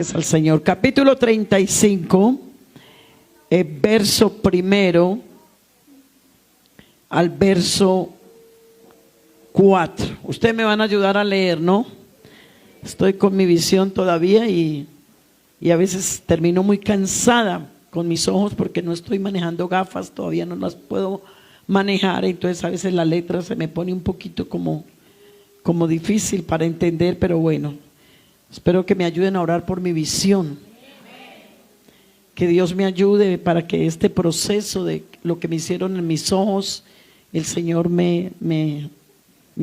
Al Señor. Capítulo 35, verso primero al verso 4. Ustedes me van a ayudar a leer, ¿no? Estoy con mi visión todavía y a veces termino muy cansada con mis ojos porque no estoy manejando gafas, todavía no las puedo manejar, entonces a veces la letra se me pone un poquito como difícil para entender, pero bueno. Espero que me ayuden a orar por mi visión. Que Dios me ayude para que este proceso de lo que me hicieron en mis ojos, el Señor me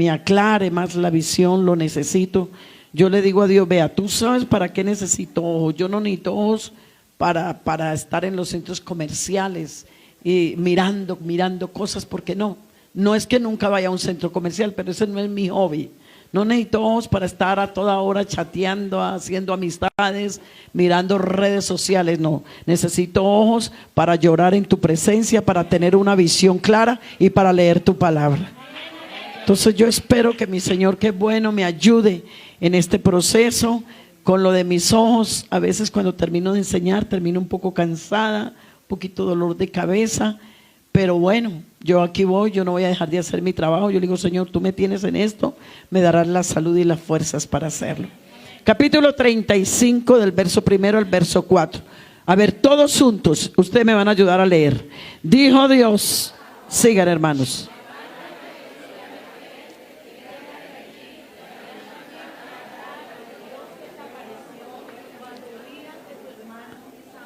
aclare más la visión, lo necesito. Yo le digo a Dios, vea, tú sabes para qué necesito ojos. Yo no necesito ojos para estar en los centros comerciales y mirando cosas, porque no es que nunca vaya a un centro comercial, pero ese no es mi hobby. No necesito ojos para estar a toda hora chateando, haciendo amistades, mirando redes sociales. No, necesito ojos para llorar en tu presencia, para tener una visión clara y para leer tu palabra. Entonces yo espero que mi Señor, que bueno, me ayude en este proceso con lo de mis ojos. A veces cuando termino de enseñar termino un poco cansada, un poquito dolor de cabeza. Pero bueno, yo aquí voy, yo no voy a dejar de hacer mi trabajo. Yo le digo, Señor, tú me tienes en esto, me darás la salud y las fuerzas para hacerlo. Capítulo 35 del verso primero al verso 4. A ver, todos juntos, ustedes me van a ayudar a leer. Dijo Dios, sigan hermanos.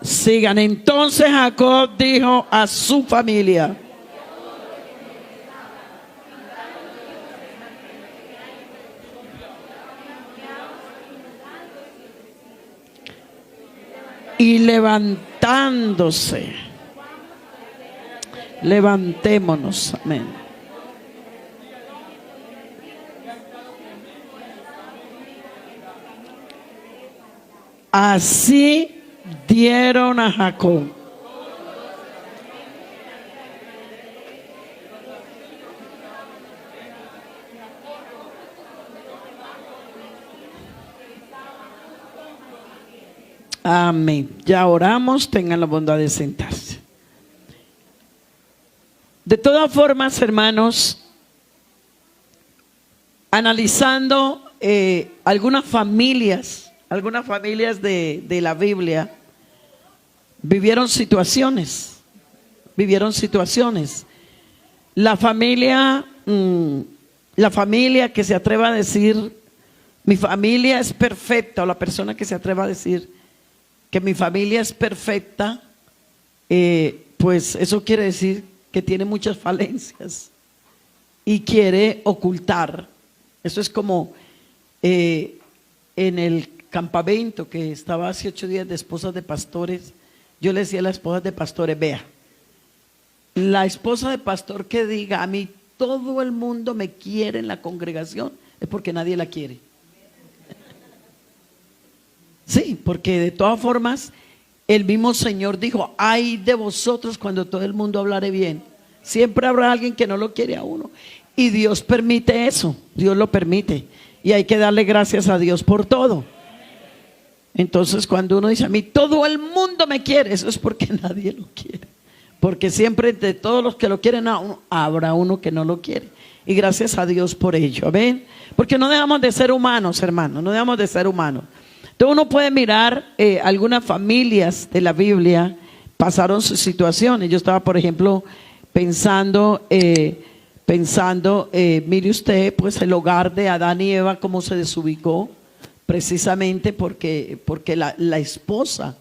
Sigan. Entonces Jacob dijo a su familia: y levantándose, levantémonos, amén. Así dieron a Jacob amén. Ya oramos, tengan la bondad de sentarse. De todas formas, hermanos, analizando algunas familias de la Biblia vivieron situaciones. La familia que se atreva a decir mi familia es perfecta, o la persona que se atreva a decir que mi familia es perfecta, pues eso quiere decir que tiene muchas falencias y quiere ocultar. Eso es como en el campamento que estaba hace 8 días de esposas de pastores. Yo le decía a las esposas de pastores, vea, la esposa de pastor que diga a mí todo el mundo me quiere en la congregación, es porque nadie la quiere. Sí, porque de todas formas el mismo Señor dijo, ay de vosotros cuando todo el mundo hablare bien. Siempre habrá alguien que no lo quiere a uno, y Dios permite eso, Dios lo permite, y hay que darle gracias a Dios por todo. Entonces cuando uno dice a mí todo el mundo me quiere, eso es porque nadie lo quiere, porque siempre de todos los que lo quieren habrá uno que no lo quiere, y gracias a Dios por ello, ¿ven? Porque no dejamos de ser humanos, hermanos, no dejamos de ser humanos. Entonces uno puede mirar algunas familias de la Biblia pasaron sus situaciones. Yo estaba, por ejemplo, pensando, mire usted, pues el hogar de Adán y Eva, cómo se desubicó, precisamente porque la esposa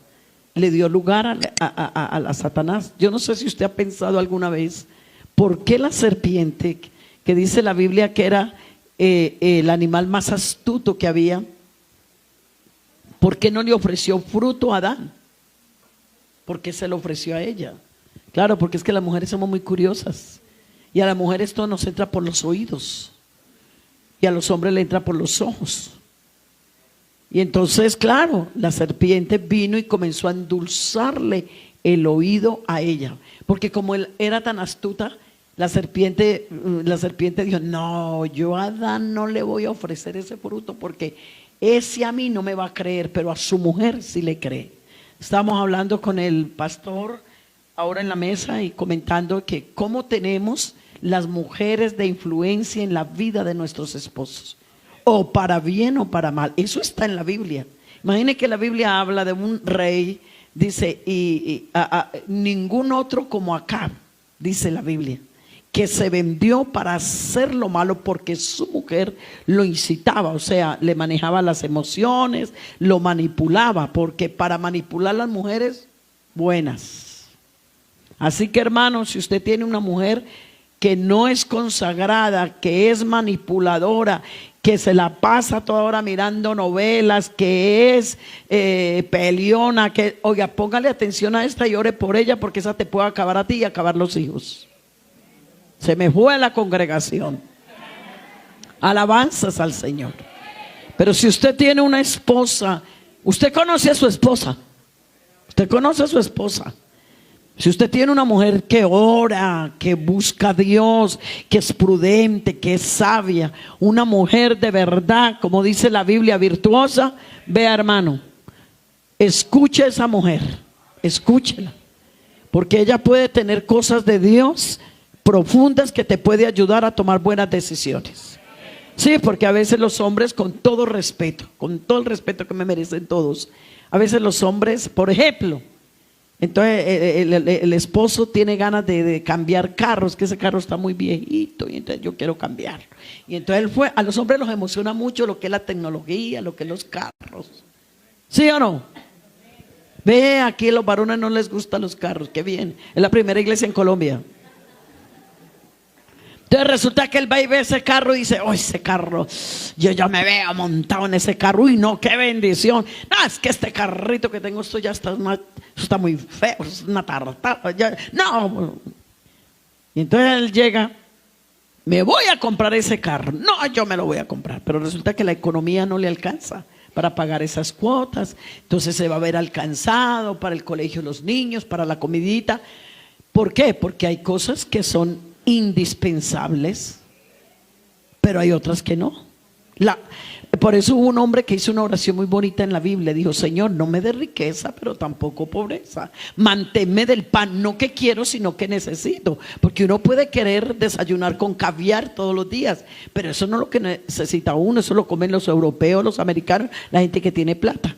le dio lugar a Satanás. Yo no sé si usted ha pensado alguna vez por qué la serpiente, que dice la Biblia que era el animal más astuto que había, ¿por qué no le ofreció fruto a Adán? ¿Por qué se lo ofreció a ella? Claro, porque es que las mujeres somos muy curiosas, y a las mujeres todo nos entra por los oídos y a los hombres le entra por los ojos. Y entonces, claro, la serpiente vino y comenzó a endulzarle el oído a ella, porque como él era tan astuta, la serpiente dijo, no, yo a Adán no le voy a ofrecer ese fruto porque ese a mí no me va a creer, pero a su mujer sí le cree. Estamos hablando con el pastor ahora en la mesa y comentando que cómo tenemos las mujeres de influencia en la vida de nuestros esposos, o para bien o para mal. Eso está en la Biblia. Imagine que la Biblia habla de un rey, dice, ningún otro como Acab, dice la Biblia, que se vendió para hacer lo malo porque su mujer lo incitaba, o sea, le manejaba las emociones, lo manipulaba, porque para manipular a las mujeres buenas. Así que, hermanos, si usted tiene una mujer que no es consagrada, que es manipuladora, que se la pasa toda hora mirando novelas, que es peleona, que, oiga, póngale atención a esta y ore por ella, porque esa te puede acabar a ti y acabar los hijos. Se me fue la congregación. Alabanzas al Señor. Pero si usted tiene una esposa, usted conoce a su esposa. Usted conoce a su esposa. Si usted tiene una mujer que ora, que busca a Dios, que es prudente, que es sabia, una mujer de verdad, como dice la Biblia, virtuosa, vea, hermano, escuche a esa mujer, escúchela, porque ella puede tener cosas de Dios profundas que te puede ayudar a tomar buenas decisiones. Sí, porque a veces los hombres, con todo el respeto que me merecen todos, a veces los hombres, por ejemplo, entonces el esposo tiene ganas de cambiar carros, que ese carro está muy viejito y entonces yo quiero cambiarlo. Y entonces a los hombres los emociona mucho lo que es la tecnología, lo que es los carros. ¿Sí o no? Ve, aquí a los varones no les gustan los carros, qué bien. Es la primera iglesia en Colombia. Entonces resulta que él va y ve ese carro y dice, oh, ese carro, yo ya me veo montado en ese carro, uy no, qué bendición. No, es que este carrito que tengo, esto ya está muy feo, es una tartara, ya, no. Y entonces él llega, me voy a comprar ese carro, no, yo me lo voy a comprar, pero resulta que la economía no le alcanza para pagar esas cuotas, entonces se va a ver alcanzado para el colegio de los niños, para la comidita. ¿Por qué? Porque hay cosas que son indispensables, pero hay otras que no. Por eso hubo un hombre que hizo una oración muy bonita en la Biblia. Dijo, Señor, no me dé riqueza, pero tampoco pobreza. Manténme del pan, no que quiero, sino que necesito. Porque uno puede querer desayunar con caviar todos los días, pero eso no es lo que necesita uno. Eso lo comen los europeos, los americanos, la gente que tiene plata.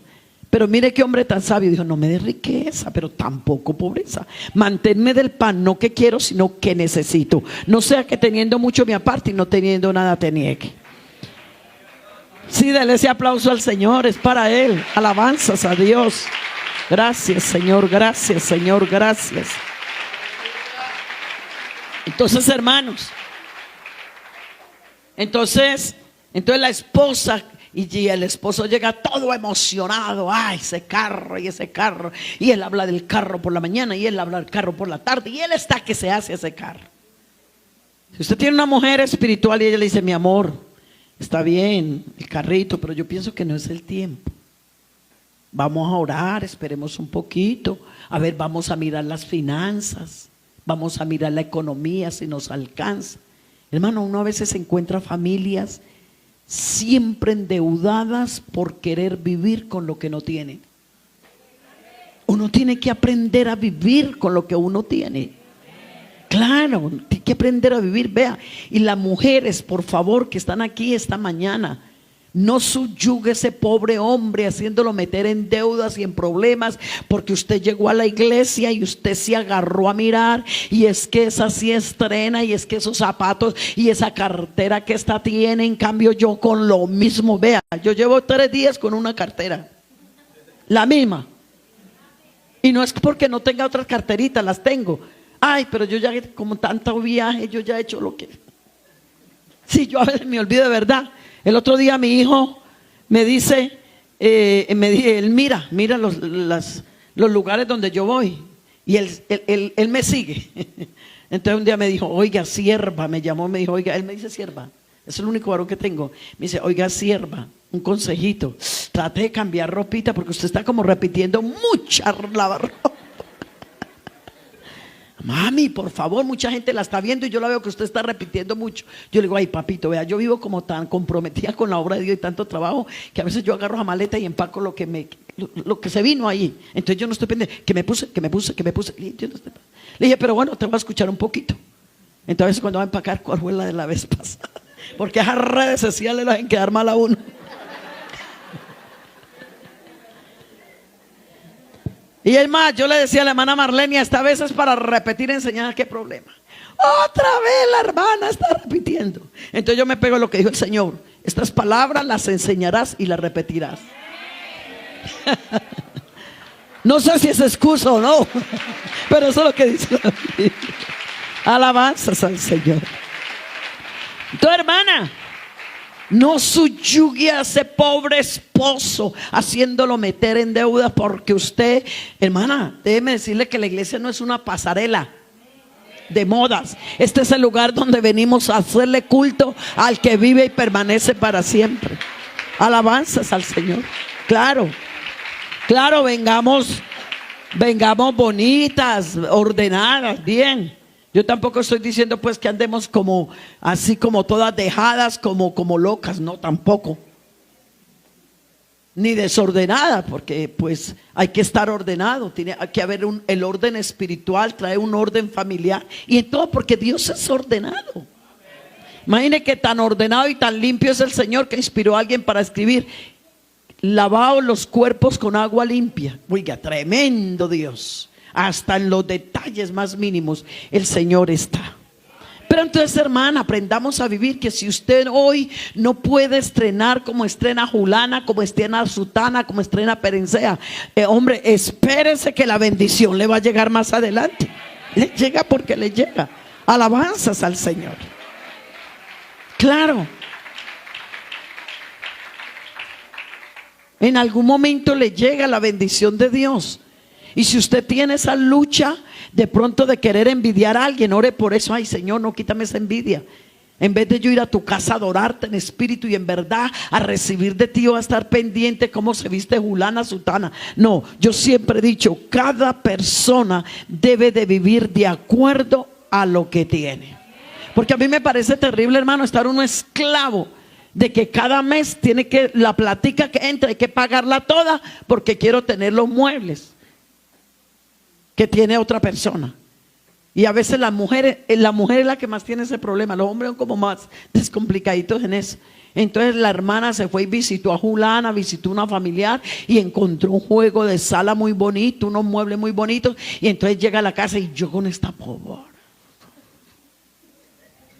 Pero mire qué hombre tan sabio, dijo, no me dé riqueza, pero tampoco pobreza. Manténme del pan, no que quiero, sino que necesito. No sea que teniendo mucho me aparte y no teniendo nada te niegue. Sí, dale ese aplauso al Señor, es para Él. Alabanzas a Dios. Gracias, Señor, gracias, Señor, gracias. Entonces, hermanos, entonces la esposa... Y el esposo llega todo emocionado, ay, ese carro, y él habla del carro por la mañana y él habla del carro por la tarde y él está que se hace ese carro. Si usted tiene una mujer espiritual y ella le dice, mi amor, está bien el carrito, pero yo pienso que no es el tiempo. Vamos a orar, esperemos un poquito, a ver, vamos a mirar las finanzas, vamos a mirar la economía si nos alcanza. Hermano, uno a veces encuentra familias siempre endeudadas por querer vivir con lo que no tiene. Uno tiene que aprender a vivir con lo que uno tiene. Claro, tiene que aprender a vivir. Vea, y las mujeres, por favor, que están aquí esta mañana, no subyugue a ese pobre hombre haciéndolo meter en deudas y en problemas porque usted llegó a la iglesia y usted se agarró a mirar y es que esa sí estrena y es que esos zapatos y esa cartera que esta tiene, en cambio yo con lo mismo. Vea, yo llevo 3 días con una cartera, la misma, y no es porque no tenga otras carteritas, las tengo. Ay, pero yo ya como tanto viaje, yo ya he hecho lo que... Sí, yo a veces me olvido de verdad. El otro día mi hijo me dice, él mira los lugares donde yo voy y él me sigue. Entonces un día me dijo, oiga, sierva, me llamó, me dijo, oiga, él me dice sierva, es el único varón que tengo. Me dice, oiga, sierva, un consejito, trate de cambiar ropita porque usted está como repitiendo mucha lavarropa. mami, por favor, mucha gente la está viendo y yo la veo que usted está repitiendo mucho. Yo le digo, ay papito, vea, yo vivo como tan comprometida con la obra de Dios y tanto trabajo que a veces yo agarro la maleta y empaco lo que se vino ahí. Entonces yo no estoy pendiente, que me puse. Le dije, pero bueno, te voy a escuchar un poquito. Entonces cuando va a empacar, ¿cuál fue la de la vez pasada? Porque esas redes sociales lo hacen quedar mal a uno. Y es más, yo le decía a la hermana Marlenia, esta vez es para repetir y enseñar qué problema. Otra vez la hermana está repitiendo. Entonces yo me pego a lo que dijo el Señor. Estas palabras las enseñarás y las repetirás. No sé si es excusa o no, pero eso es lo que dice la Biblia. Alabanzas al Señor. Tu hermana, no subyugue a ese pobre esposo haciéndolo meter en deuda, porque usted, hermana, déjeme decirle que la iglesia no es una pasarela de modas. Este es el lugar donde venimos a hacerle culto al que vive y permanece para siempre. Alabanzas al Señor. Claro, vengamos bonitas, ordenadas, bien. Yo tampoco estoy diciendo pues que andemos como así, como todas dejadas, como locas, no, tampoco. Ni desordenadas, porque pues hay que estar ordenado, tiene que haber el orden espiritual, trae un orden familiar y en todo, porque Dios es ordenado. Imagine que tan ordenado y tan limpio es el Señor que inspiró a alguien para escribir: lavaos los cuerpos con agua limpia. Oiga, tremendo Dios. Hasta en los detalles más mínimos el Señor está. Pero entonces, hermana, aprendamos a vivir, que si usted hoy no puede estrenar como estrena Julana, como estrena Sutana, como estrena Perencea, hombre, espérese que la bendición le va a llegar más adelante. Le llega porque le llega. Alabanzas al Señor. Claro. En algún momento le llega la bendición de Dios. Y si usted tiene esa lucha de pronto de querer envidiar a alguien, ore por eso. Ay, Señor, no quítame esa envidia. En vez de yo ir a tu casa a adorarte en espíritu y en verdad a recibir de ti o a estar pendiente cómo se viste Julana, Sutana. No, yo siempre he dicho, cada persona debe de vivir de acuerdo a lo que tiene. Porque a mí me parece terrible, hermano, estar uno esclavo de que cada mes tiene que, la platica que entra, hay que pagarla toda porque quiero tener los muebles que tiene otra persona. Y a veces la mujer es la que más tiene ese problema. Los hombres son como más descomplicaditos en eso. Entonces la hermana se fue y visitó a Julana, visitó una familiar y encontró un juego de sala muy bonito, unos muebles muy bonitos, y entonces llega a la casa y yo con esta pobre.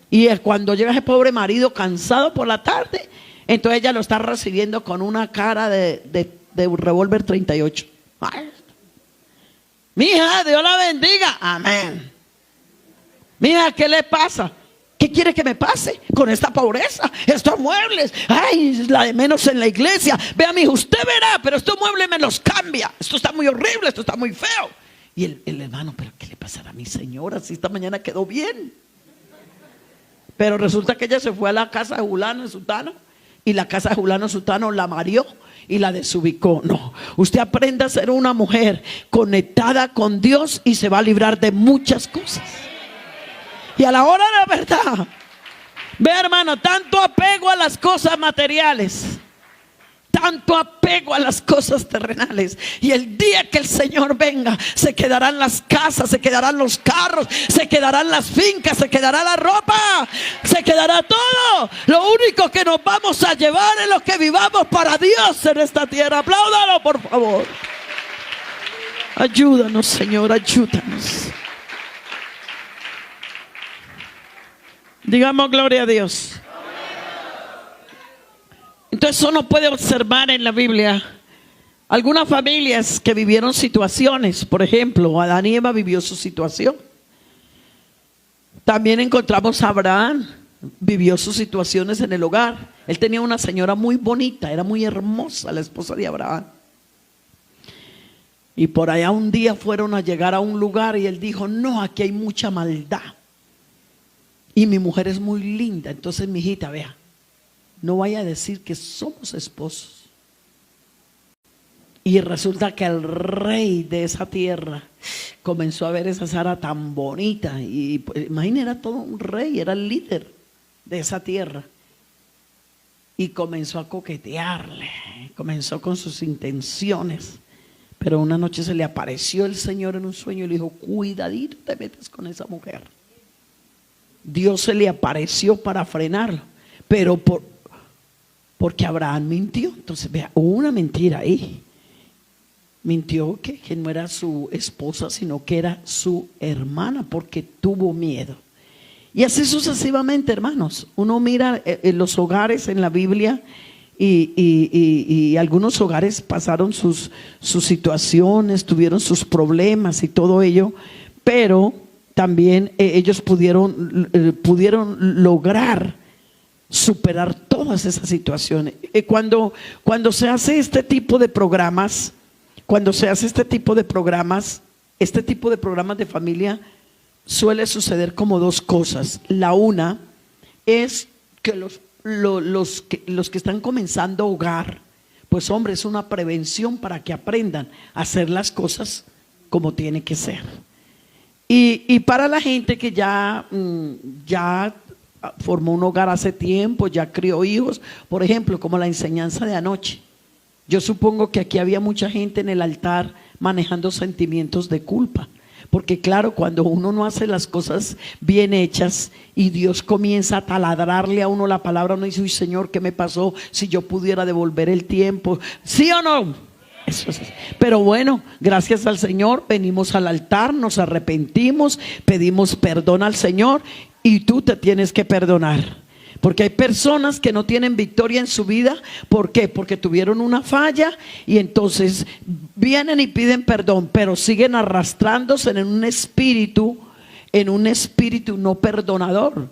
Y cuando llega ese pobre marido cansado por la tarde, entonces ella lo está recibiendo con una cara de un revólver 38. Ay, mija, Dios la bendiga. Amén. Mija, ¿qué le pasa? ¿Qué quiere que me pase con esta pobreza? Estos muebles, ay, la de menos en la iglesia. Vea, mijo, usted verá, pero estos muebles me los cambia. Esto está muy horrible, esto está muy feo. Y el hermano, ¿pero qué le pasará a mi señora si esta mañana quedó bien? Pero resulta que ella se fue a la casa de Julano, Sutano, y la casa de Julano, Sutano la mareó y la desubicó. No, usted aprenda a ser una mujer conectada con Dios y se va a librar de muchas cosas. Y a la hora de la verdad, ve, hermano, tanto apego a las cosas materiales, tanto apego a las cosas terrenales, y el día que el Señor venga, se quedarán las casas, se quedarán los carros, se quedarán las fincas, se quedará la ropa, se quedará todo. Lo único que nos vamos a llevar es lo que vivamos para Dios en esta tierra. Apláudalo, por favor. Ayúdanos, Señor, ayúdanos. Digamos gloria a Dios. Entonces uno puede observar en la Biblia algunas familias que vivieron situaciones. Por ejemplo, Adán y Eva vivió su situación. También encontramos a Abraham, vivió sus situaciones en el hogar. Él tenía una señora muy bonita, era muy hermosa la esposa de Abraham. Y por allá un día fueron a llegar a un lugar y él dijo: no, aquí hay mucha maldad y mi mujer es muy linda. Entonces, mi hijita, vea, no vaya a decir que somos esposos. Y resulta que el rey de esa tierra comenzó a ver esa Sara tan bonita y pues, imagínate, era todo un rey, era el líder de esa tierra. Y comenzó a coquetearle, comenzó con sus intenciones. Pero una noche se le apareció el Señor en un sueño y le dijo: cuidadito te metes con esa mujer. Dios se le apareció para frenarlo, pero porque Abraham mintió. Entonces vea, hubo una mentira ahí. Mintió que no era su esposa, sino que era su hermana, porque tuvo miedo. Y así sucesivamente, hermanos. Uno mira en los hogares en la Biblia y algunos hogares pasaron sus situaciones, tuvieron sus problemas y todo ello, pero también ellos pudieron lograr superar todas esas situaciones. Cuando se hace este tipo de programas, este tipo de programas de familia, suele suceder como dos cosas. La una es que los que están comenzando hogar, pues hombre, es una prevención para que aprendan a hacer las cosas como tiene que ser. Y para la gente que ya formó un hogar hace tiempo, ya crió hijos, por ejemplo, como la enseñanza de anoche. Yo supongo que aquí había mucha gente en el altar manejando sentimientos de culpa. Porque claro, cuando uno no hace las cosas bien hechas y Dios comienza a taladrarle a uno la palabra, uno dice: uy, Señor, ¿qué me pasó? Si yo pudiera devolver el tiempo. ¿Sí o no? Eso es. Pero bueno, gracias al Señor, venimos al altar, nos arrepentimos, pedimos perdón al Señor y tú te tienes que perdonar. Porque hay personas que no tienen victoria en su vida. ¿Por qué? Porque tuvieron una falla y entonces vienen y piden perdón, pero siguen arrastrándose en un espíritu no perdonador.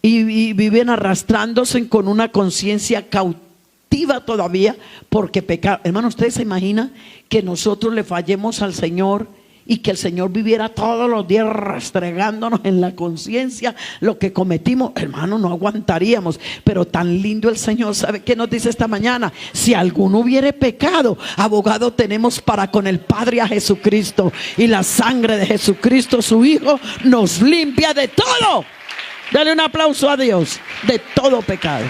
Y viven arrastrándose con una conciencia cautiva todavía porque pecaron. Hermano, ¿ustedes se imaginan que nosotros le fallemos al Señor y que el Señor viviera todos los días restregándonos en la conciencia lo que cometimos? Hermano, no aguantaríamos. Pero tan lindo el Señor. ¿Sabe qué nos dice esta mañana? Si alguno hubiere pecado, abogado tenemos para con el Padre a Jesucristo, y la sangre de Jesucristo su Hijo nos limpia de todo. Dale un aplauso a Dios. De todo pecado.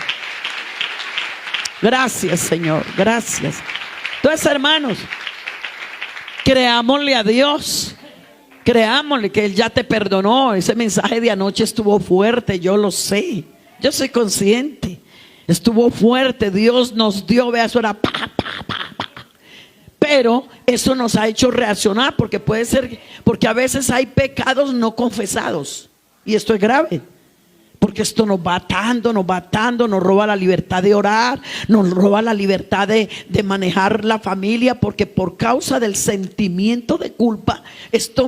Gracias, Señor, gracias. Entonces, hermanos, creámosle a Dios, creámosle que Él ya te perdonó. Ese mensaje de anoche estuvo fuerte, yo lo sé, yo soy consciente. Estuvo fuerte, Dios nos dio, vea, eso era pa. Pero eso nos ha hecho reaccionar, porque puede ser, porque a veces hay pecados no confesados, y esto es grave. Porque esto nos va atando, nos roba la libertad de orar, nos roba la libertad de manejar la familia, porque por causa del sentimiento de culpa,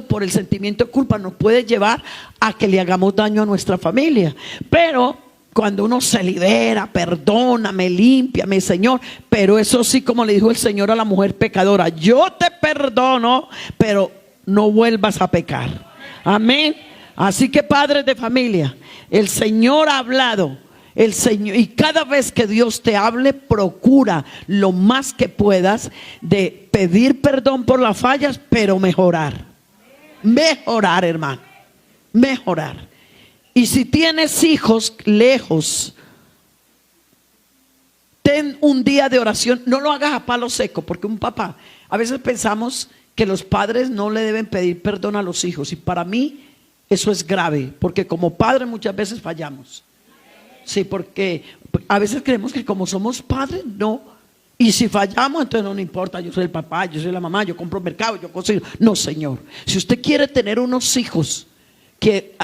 por el sentimiento de culpa nos puede llevar a que le hagamos daño a nuestra familia. Pero cuando uno se libera, perdona, me limpia, mi Señor, pero eso sí, como le dijo el Señor a la mujer pecadora: yo te perdono, pero no vuelvas a pecar. Amén. Así que, padres de familia, el Señor ha hablado, el Señor, y cada vez que Dios te hable, procura lo más que puedas de pedir perdón por las fallas, pero mejorar, hermano, mejorar. Y si tienes hijos lejos, ten un día de oración. No lo hagas a palo seco, porque un papá, a veces pensamos que los padres no le deben pedir perdón a los hijos, y para mí eso es grave, porque como padres muchas veces fallamos. Sí, porque a veces creemos que como somos padres, no. Y si fallamos, entonces no importa, yo soy el papá, yo soy la mamá, yo compro mercado, yo cocino. No, Señor. Si usted quiere tener unos hijos que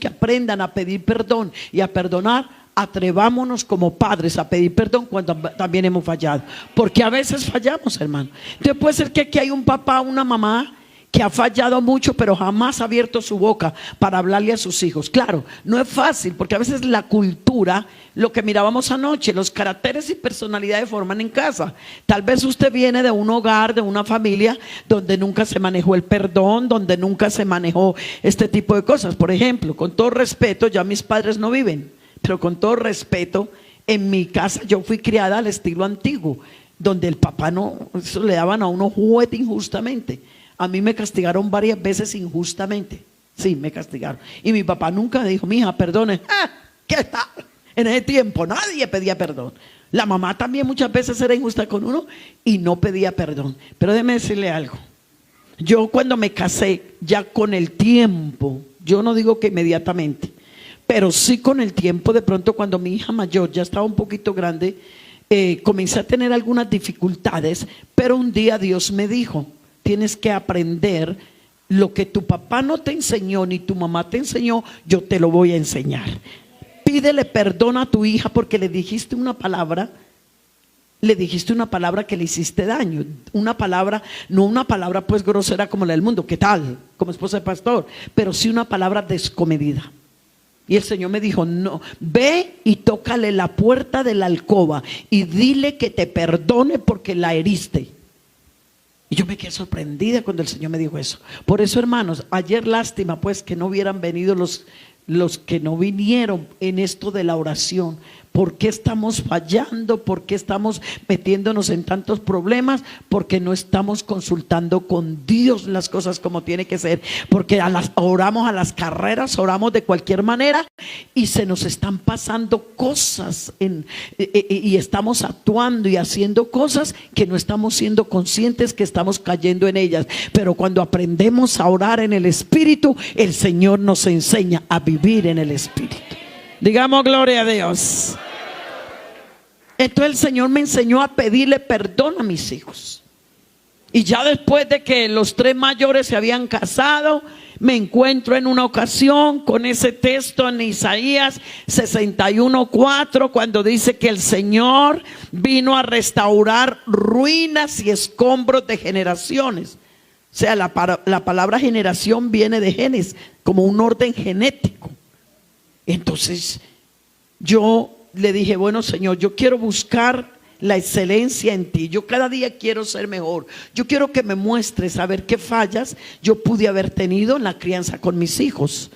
aprendan a pedir perdón y a perdonar, atrevámonos como padres a pedir perdón cuando también hemos fallado. Porque a veces fallamos, hermano. Entonces puede ser que aquí hay un papá, una mamá que ha fallado mucho, pero jamás ha abierto su boca para hablarle a sus hijos. Claro, no es fácil, porque a veces la cultura, lo que mirábamos anoche, los caracteres y personalidades forman en casa. Tal vez usted viene de un hogar, de una familia donde nunca se manejó el perdón, donde nunca se manejó este tipo de cosas. Por ejemplo, con todo respeto, ya mis padres no viven, pero con todo respeto, en mi casa yo fui criada al estilo antiguo. donde el papá no, eso le daban a uno juguete injustamente. A mí me castigaron varias veces injustamente. Sí, me castigaron. Y mi papá nunca dijo, mija, perdone. ¿Qué tal? En ese tiempo nadie pedía perdón. La mamá también muchas veces era injusta con uno y no pedía perdón. Pero déjeme decirle algo. Yo cuando me casé, ya con el tiempo, yo no digo que inmediatamente, pero sí con el tiempo, de pronto cuando mi hija mayor ya estaba un poquito grande, comencé a tener algunas dificultades, pero un día Dios me dijo, tienes que aprender lo que tu papá no te enseñó ni tu mamá te enseñó, yo te lo voy a enseñar. Pídele perdón a tu hija porque le dijiste una palabra que le hiciste daño, una palabra, no una palabra pues grosera como la del mundo, ¿qué tal? Como esposa de pastor, pero sí una palabra descomedida. Y el Señor me dijo, no, ve y tócale la puerta de la alcoba y dile que te perdone porque la heriste. Y yo me quedé sorprendida cuando el Señor me dijo eso. Por eso, hermanos, ayer lástima pues que no hubieran venido los que no vinieron en esto de la oración. ¿Por qué estamos fallando? ¿Por qué estamos metiéndonos en tantos problemas? Porque no estamos consultando con Dios las cosas como tiene que ser. Porque oramos a las carreras, oramos de cualquier manera y se nos están pasando cosas y estamos actuando y haciendo cosas que no estamos siendo conscientes que estamos cayendo en ellas. Pero cuando aprendemos a orar en el Espíritu, el Señor nos enseña a vivir en el Espíritu. Digamos gloria a Dios. Entonces el Señor me enseñó a pedirle perdón a mis hijos. Y ya después de que los 3 mayores se habían casado, me encuentro en una ocasión con ese texto en Isaías 61:4, cuando dice que el Señor vino a restaurar ruinas y escombros de generaciones. O sea, la palabra generación viene de genes, como un orden genético. Entonces yo le dije, bueno Señor, yo quiero buscar la excelencia en ti. Yo cada día quiero ser mejor. Yo quiero que me muestres a ver qué fallas yo pude haber tenido en la crianza con mis hijos.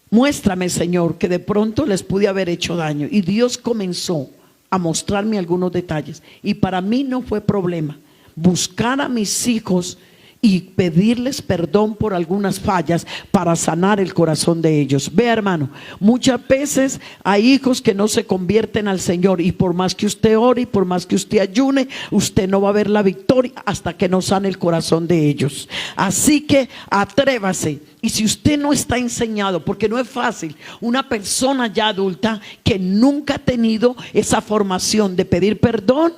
Muéstrame, Señor, que de pronto les pude haber hecho daño. Y Dios comenzó a mostrarme algunos detalles. Y para mí no fue problema buscar a mis hijos y pedirles perdón por algunas fallas para sanar el corazón de ellos. Vea, hermano, muchas veces hay hijos que no se convierten al Señor, y por más que usted ore y por más que usted ayune, usted no va a ver la victoria hasta que no sane el corazón de ellos. Así que atrévase. Y si usted no está enseñado, porque no es fácil, una persona ya adulta que nunca ha tenido esa formación de pedir perdón,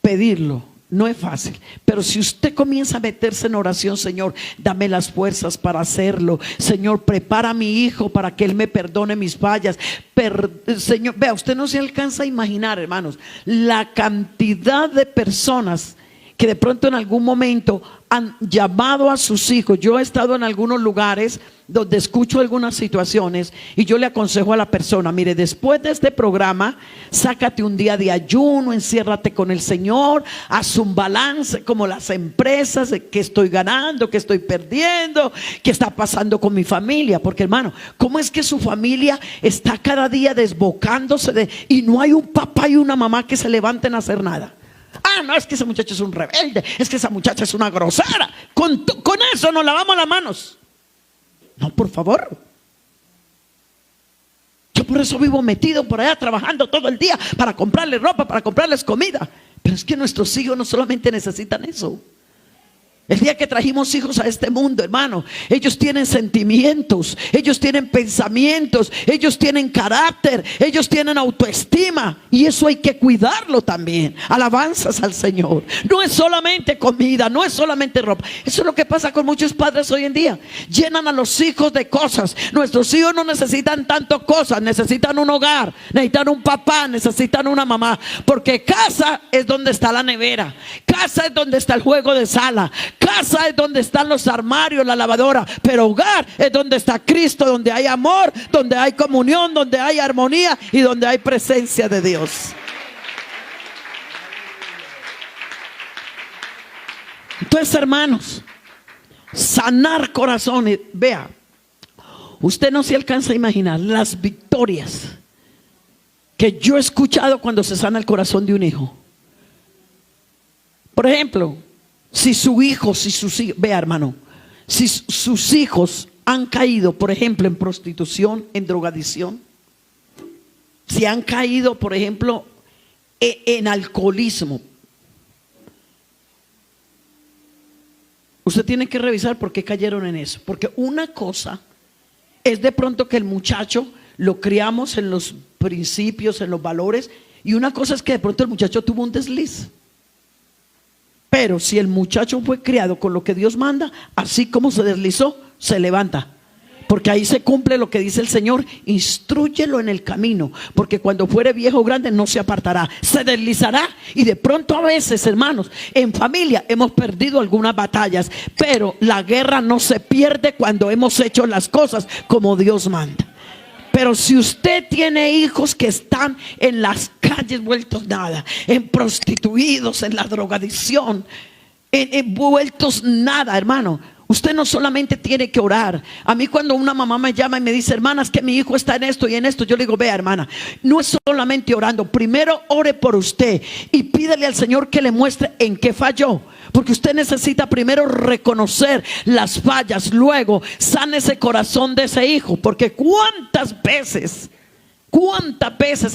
pedirlo no es fácil, pero si usted comienza a meterse en oración, Señor, dame las fuerzas para hacerlo. Señor, prepara a mi hijo para que él me perdone mis fallas. Señor, vea, usted no se alcanza a imaginar, hermanos, la cantidad de personas que de pronto en algún momento han llamado a sus hijos. Yo he estado en algunos lugares donde escucho algunas situaciones y yo le aconsejo a la persona, mire, después de este programa, sácate un día de ayuno, enciérrate con el Señor, haz un balance como las empresas, de qué estoy ganando, qué estoy perdiendo, qué está pasando con mi familia. Porque, hermano, ¿cómo es que su familia está cada día desbocándose y no hay un papá y una mamá que se levanten a hacer nada? Ah, no, es que ese muchacho es un rebelde, es que esa muchacha es una grosera. Con eso nos lavamos las manos. No, por favor. Yo por eso vivo metido por allá trabajando todo el día para comprarles ropa, para comprarles comida. Pero es que nuestros hijos no solamente necesitan eso. El día que trajimos hijos a este mundo, hermano, ellos tienen sentimientos, ellos tienen pensamientos, ellos tienen carácter, ellos tienen autoestima, y eso hay que cuidarlo también. Alabanzas al Señor. No es solamente comida, no es solamente ropa. Eso es lo que pasa con muchos padres hoy en día. Llenan a los hijos de cosas. Nuestros hijos no necesitan tanto cosas, necesitan un hogar, necesitan un papá, necesitan una mamá. Porque casa es donde está la nevera, casa es donde está el juego de sala, casa es donde están los armarios, la lavadora. Pero hogar es donde está Cristo, donde hay amor, donde hay comunión, donde hay armonía y donde hay presencia de Dios. Entonces, hermanos, sanar corazones. Vea, usted no se alcanza a imaginar las victorias que yo he escuchado cuando se sana el corazón de un hijo. Por ejemplo, si su hijo, vea hermano, si sus hijos han caído, por ejemplo, en prostitución, en drogadicción, si han caído, por ejemplo, en alcoholismo, usted tiene que revisar por qué cayeron en eso. Porque una cosa es de pronto que el muchacho lo criamos en los principios, en los valores, y una cosa es que de pronto el muchacho tuvo un desliz. Pero si el muchacho fue criado con lo que Dios manda, así como se deslizó, se levanta. Porque ahí se cumple lo que dice el Señor: instrúyelo en el camino, porque cuando fuere viejo o grande no se apartará, se deslizará. Y de pronto a veces, hermanos, en familia hemos perdido algunas batallas, pero la guerra no se pierde cuando hemos hecho las cosas como Dios manda. Pero si usted tiene hijos que están en las calles vueltos nada, en prostituidos, en la drogadicción, en vueltos nada, hermano, usted no solamente tiene que orar. A mí cuando una mamá me llama y me dice: hermana, es que mi hijo está en esto y en esto, yo le digo: vea hermana, no es solamente orando. Primero ore por usted y pídele al Señor que le muestre en qué falló. Porque usted necesita primero reconocer las fallas, luego sane ese corazón de ese hijo. Porque cuántas veces,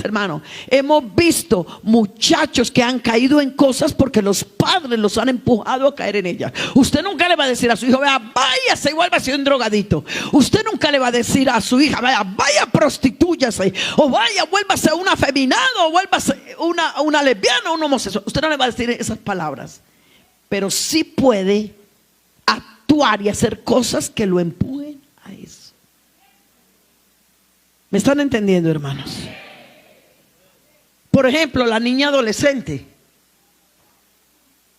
hermano, hemos visto muchachos que han caído en cosas porque los padres los han empujado a caer en ellas. Usted nunca le va a decir a su hijo: vea, váyase y vuélvase un drogadito. Usted nunca le va a decir a su hija: vaya, prostitúyase, o vaya, vuélvase un afeminado, o vuélvase una lesbiana, un homosexual. Usted no le va a decir esas palabras, pero sí puede actuar y hacer cosas que lo empujen a eso. ¿Me están entendiendo, hermanos? Por ejemplo, la niña adolescente.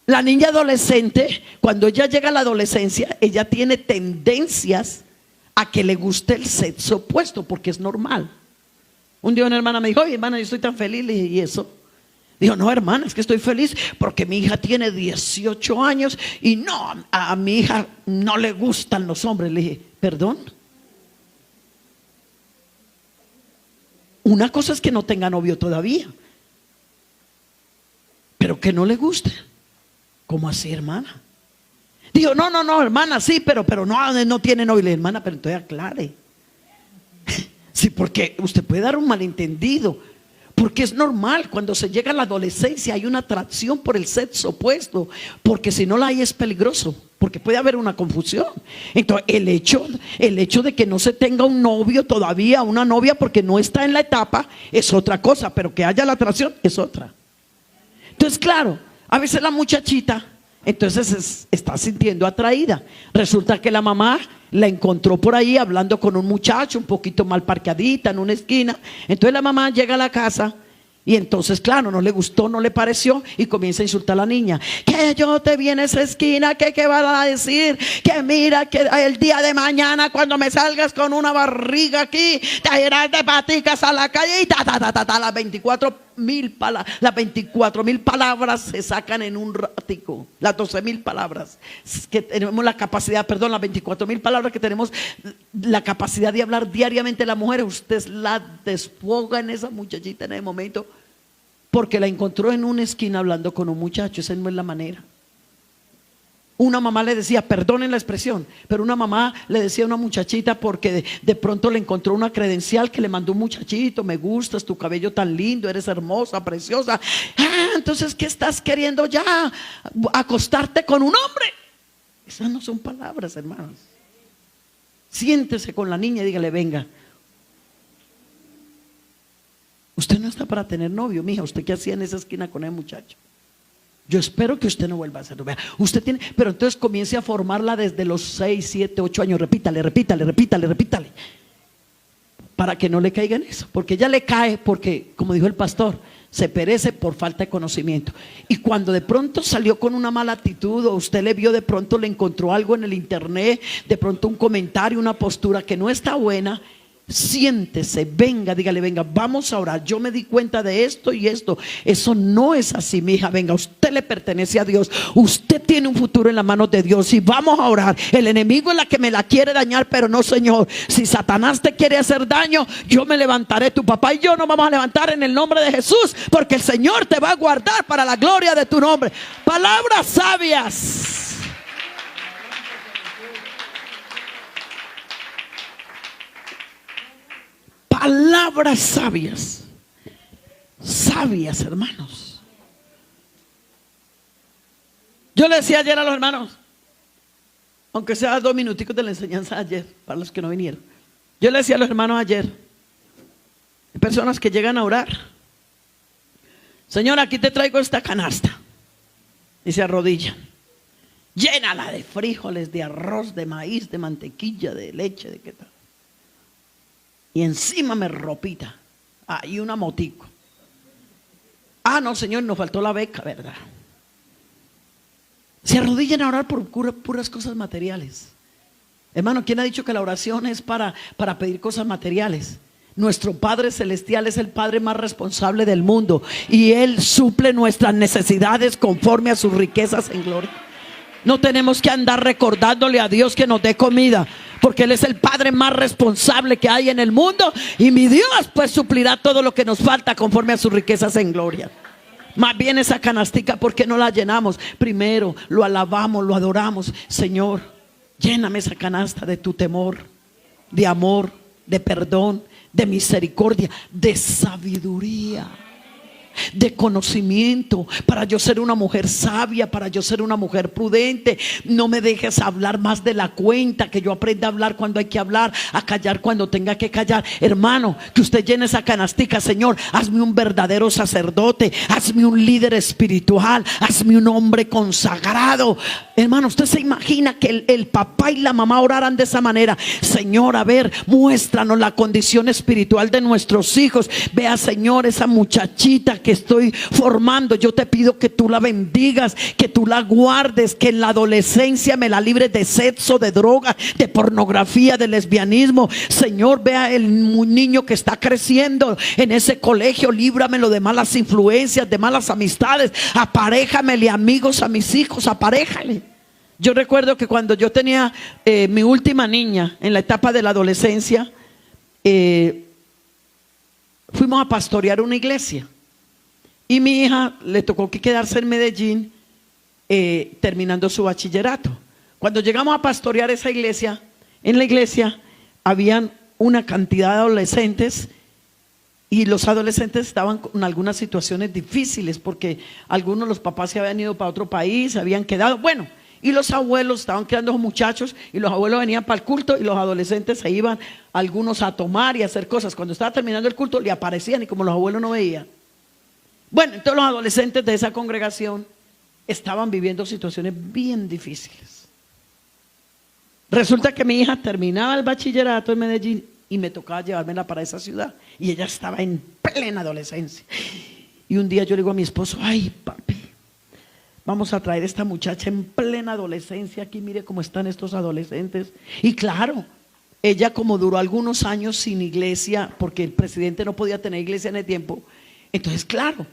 La niña adolescente, cuando ella llega a la adolescencia, ella tiene tendencias a que le guste el sexo opuesto, porque es normal. Un día una hermana me dijo: oye hermana, yo estoy tan feliz. Le dije: ¿y eso? Dijo: no hermana, es que estoy feliz porque mi hija tiene 18 años y no, a mi hija no le gustan los hombres. Le dije: ¿perdón? Una cosa es que no tenga novio todavía, pero que no le guste. ¿Cómo así, hermana? Dijo: no, hermana, sí, pero no tiene novio. Le dije: hermana, pero entonces aclare. Sí, porque usted puede dar un malentendido. Porque es normal, cuando se llega a la adolescencia hay una atracción por el sexo opuesto, porque si no la hay es peligroso, porque puede haber una confusión. Entonces el hecho de que no se tenga un novio todavía, una novia, porque no está en la etapa, es otra cosa, pero que haya la atracción es otra. Entonces claro, a veces la muchachita entonces está sintiendo atraída. Resulta que la mamá la encontró por ahí hablando con un muchacho un poquito mal parqueadita en una esquina. Entonces la mamá llega a la casa y entonces claro, no le gustó, no le pareció, y comienza a insultar a la niña: que yo te vi en esa esquina, que qué van a decir, que mira que el día de mañana cuando me salgas con una barriga aquí te irás de paticas a la calle y las 24,000 palabras se sacan en un ratico. Las 12,000 palabras que tenemos la capacidad, perdón, las 24,000 palabras que tenemos la capacidad de hablar diariamente las mujeres, usted la desfoga en esa muchachita en el momento, porque la encontró en una esquina hablando con un muchacho. Esa no es la manera. Una mamá le decía, perdonen la expresión, pero una mamá le decía a una muchachita porque de pronto le encontró una credencial que le mandó un muchachito: me gustas, tu cabello tan lindo, eres hermosa, preciosa. Entonces, ¿qué estás queriendo ya? ¿Acostarte con un hombre? Esas no son palabras, hermanos. Siéntese con la niña y dígale: venga, usted no está para tener novio, mija. ¿Usted qué hacía en esa esquina con ese muchacho? Yo espero que usted no vuelva a hacerlo. Usted tiene, pero entonces comience a formarla desde los 6, 7, 8 años. Repítale, para que no le caiga en eso. Porque ella le cae porque, como dijo el pastor, se perece por falta de conocimiento. Y cuando de pronto salió con una mala actitud, o usted le vio, de pronto le encontró algo en el internet, de pronto un comentario, una postura que no está buena, Siéntese, venga, dígale, venga, vamos a orar. Yo me di cuenta de esto y esto. Eso no es así, mi hija. Venga, usted le pertenece a Dios. Usted tiene un futuro en las manos de Dios y vamos a orar. El enemigo es la que me la quiere dañar, pero no, Señor. Si Satanás te quiere hacer daño, yo me levantaré. Tu papá y yo nos vamos a levantar en el nombre de Jesús, porque el Señor te va a guardar para la gloria de tu nombre. Palabras sabias. Palabras sabias. Sabias, hermanos. Yo le decía ayer a los hermanos, aunque sea 2 minuticos de la enseñanza de ayer, para los que no vinieron. Yo le decía a los hermanos ayer, hay personas que llegan a orar. Señor, aquí te traigo esta canasta. Y se arrodillan. Llénala de frijoles, de arroz, de maíz, de mantequilla, de leche, de qué tal. Y encima me ropita. Y una motico. No, Señor, nos faltó la beca, ¿verdad? Se arrodillan a orar por puras cosas materiales. Hermano, ¿quién ha dicho que la oración es para pedir cosas materiales? Nuestro Padre Celestial es el Padre más responsable del mundo, y Él suple nuestras necesidades conforme a sus riquezas en gloria. No tenemos que andar recordándole a Dios que nos dé comida, porque Él es el Padre más responsable que hay en el mundo, y mi Dios pues suplirá todo lo que nos falta conforme a sus riquezas en gloria. Más bien esa canastica, ¿por qué no la llenamos? Primero lo alabamos, lo adoramos. Señor, lléname esa canasta de tu temor, de amor, de perdón, de misericordia, de sabiduría, de conocimiento, para yo ser una mujer sabia, para yo ser una mujer prudente. No me dejes hablar más de la cuenta, que yo aprenda a hablar cuando hay que hablar, a callar cuando tenga que callar. Hermano, que usted llene esa canastica. Señor, hazme un verdadero sacerdote, hazme un líder espiritual, hazme un hombre consagrado. Hermano, usted se imagina que el papá y la mamá oraran de esa manera. Señor, a ver, muéstranos la condición espiritual de nuestros hijos. Vea, Señor, esa muchachita que estoy formando, yo te pido que tú la bendigas, que tú la guardes, que en la adolescencia me la libres de sexo, de droga, de pornografía, de lesbianismo. Señor, vea el niño que está creciendo en ese colegio, líbramelo de malas influencias, de malas amistades. Aparéjamele amigos a mis hijos, aparéjale. Yo recuerdo que cuando yo tenía mi última niña en la etapa de la adolescencia, fuimos a pastorear una iglesia. Y mi hija le tocó que quedarse en Medellín terminando su bachillerato. Cuando llegamos a pastorear esa iglesia, en la iglesia habían una cantidad de adolescentes, y los adolescentes estaban con algunas situaciones difíciles, porque algunos, los papás se habían ido para otro país, se habían quedado, bueno, y los abuelos estaban criando a los muchachos, y los abuelos venían para el culto y los adolescentes se iban, algunos a tomar y a hacer cosas. Cuando estaba terminando el culto le aparecían, y como los abuelos no veían, bueno, entonces los adolescentes de esa congregación estaban viviendo situaciones bien difíciles. Resulta que mi hija terminaba el bachillerato en Medellín y me tocaba llevármela para esa ciudad, y ella estaba en plena adolescencia. Y un día yo le digo a mi esposo: ay, papi, vamos a traer a esta muchacha en plena adolescencia aquí, mire cómo están estos adolescentes. Y claro, ella, como duró algunos años sin iglesia, porque el presidente no podía tener iglesia en el tiempo, entonces claro,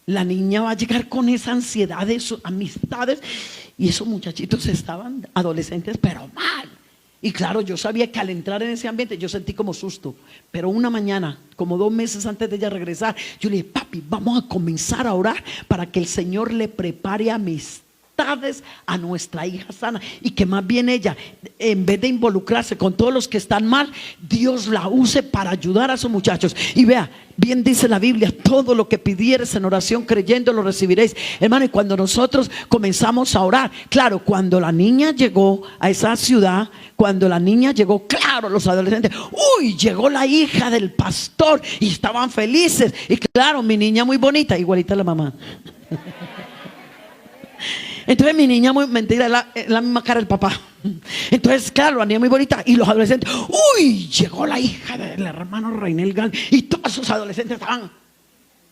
la niña va a llegar con esa ansiedad de sus amistades, y esos muchachitos estaban adolescentes pero mal. Y claro, yo sabía que al entrar en ese ambiente yo sentí como susto. Pero una mañana, como 2 meses antes de ella regresar, yo le dije: papi, vamos a comenzar a orar para que el Señor le prepare amistades a nuestra hija sana, y que más bien ella, en vez de involucrarse con todos los que están mal, Dios la use para ayudar a esos muchachos. Y vea, bien dice la Biblia: todo lo que pidieres en oración creyendo lo recibiréis. Hermano, y cuando nosotros comenzamos a orar, claro, cuando la niña llegó a esa ciudad, cuando la niña llegó, claro, los adolescentes, uy, llegó la hija del pastor, y estaban felices. Y claro, mi niña muy bonita, igualita a la mamá. Entonces mi niña muy, mentira, la misma cara del papá. Entonces claro, la niña muy bonita, y los adolescentes, uy, llegó la hija del hermano Reinel Gal, y todos esos adolescentes estaban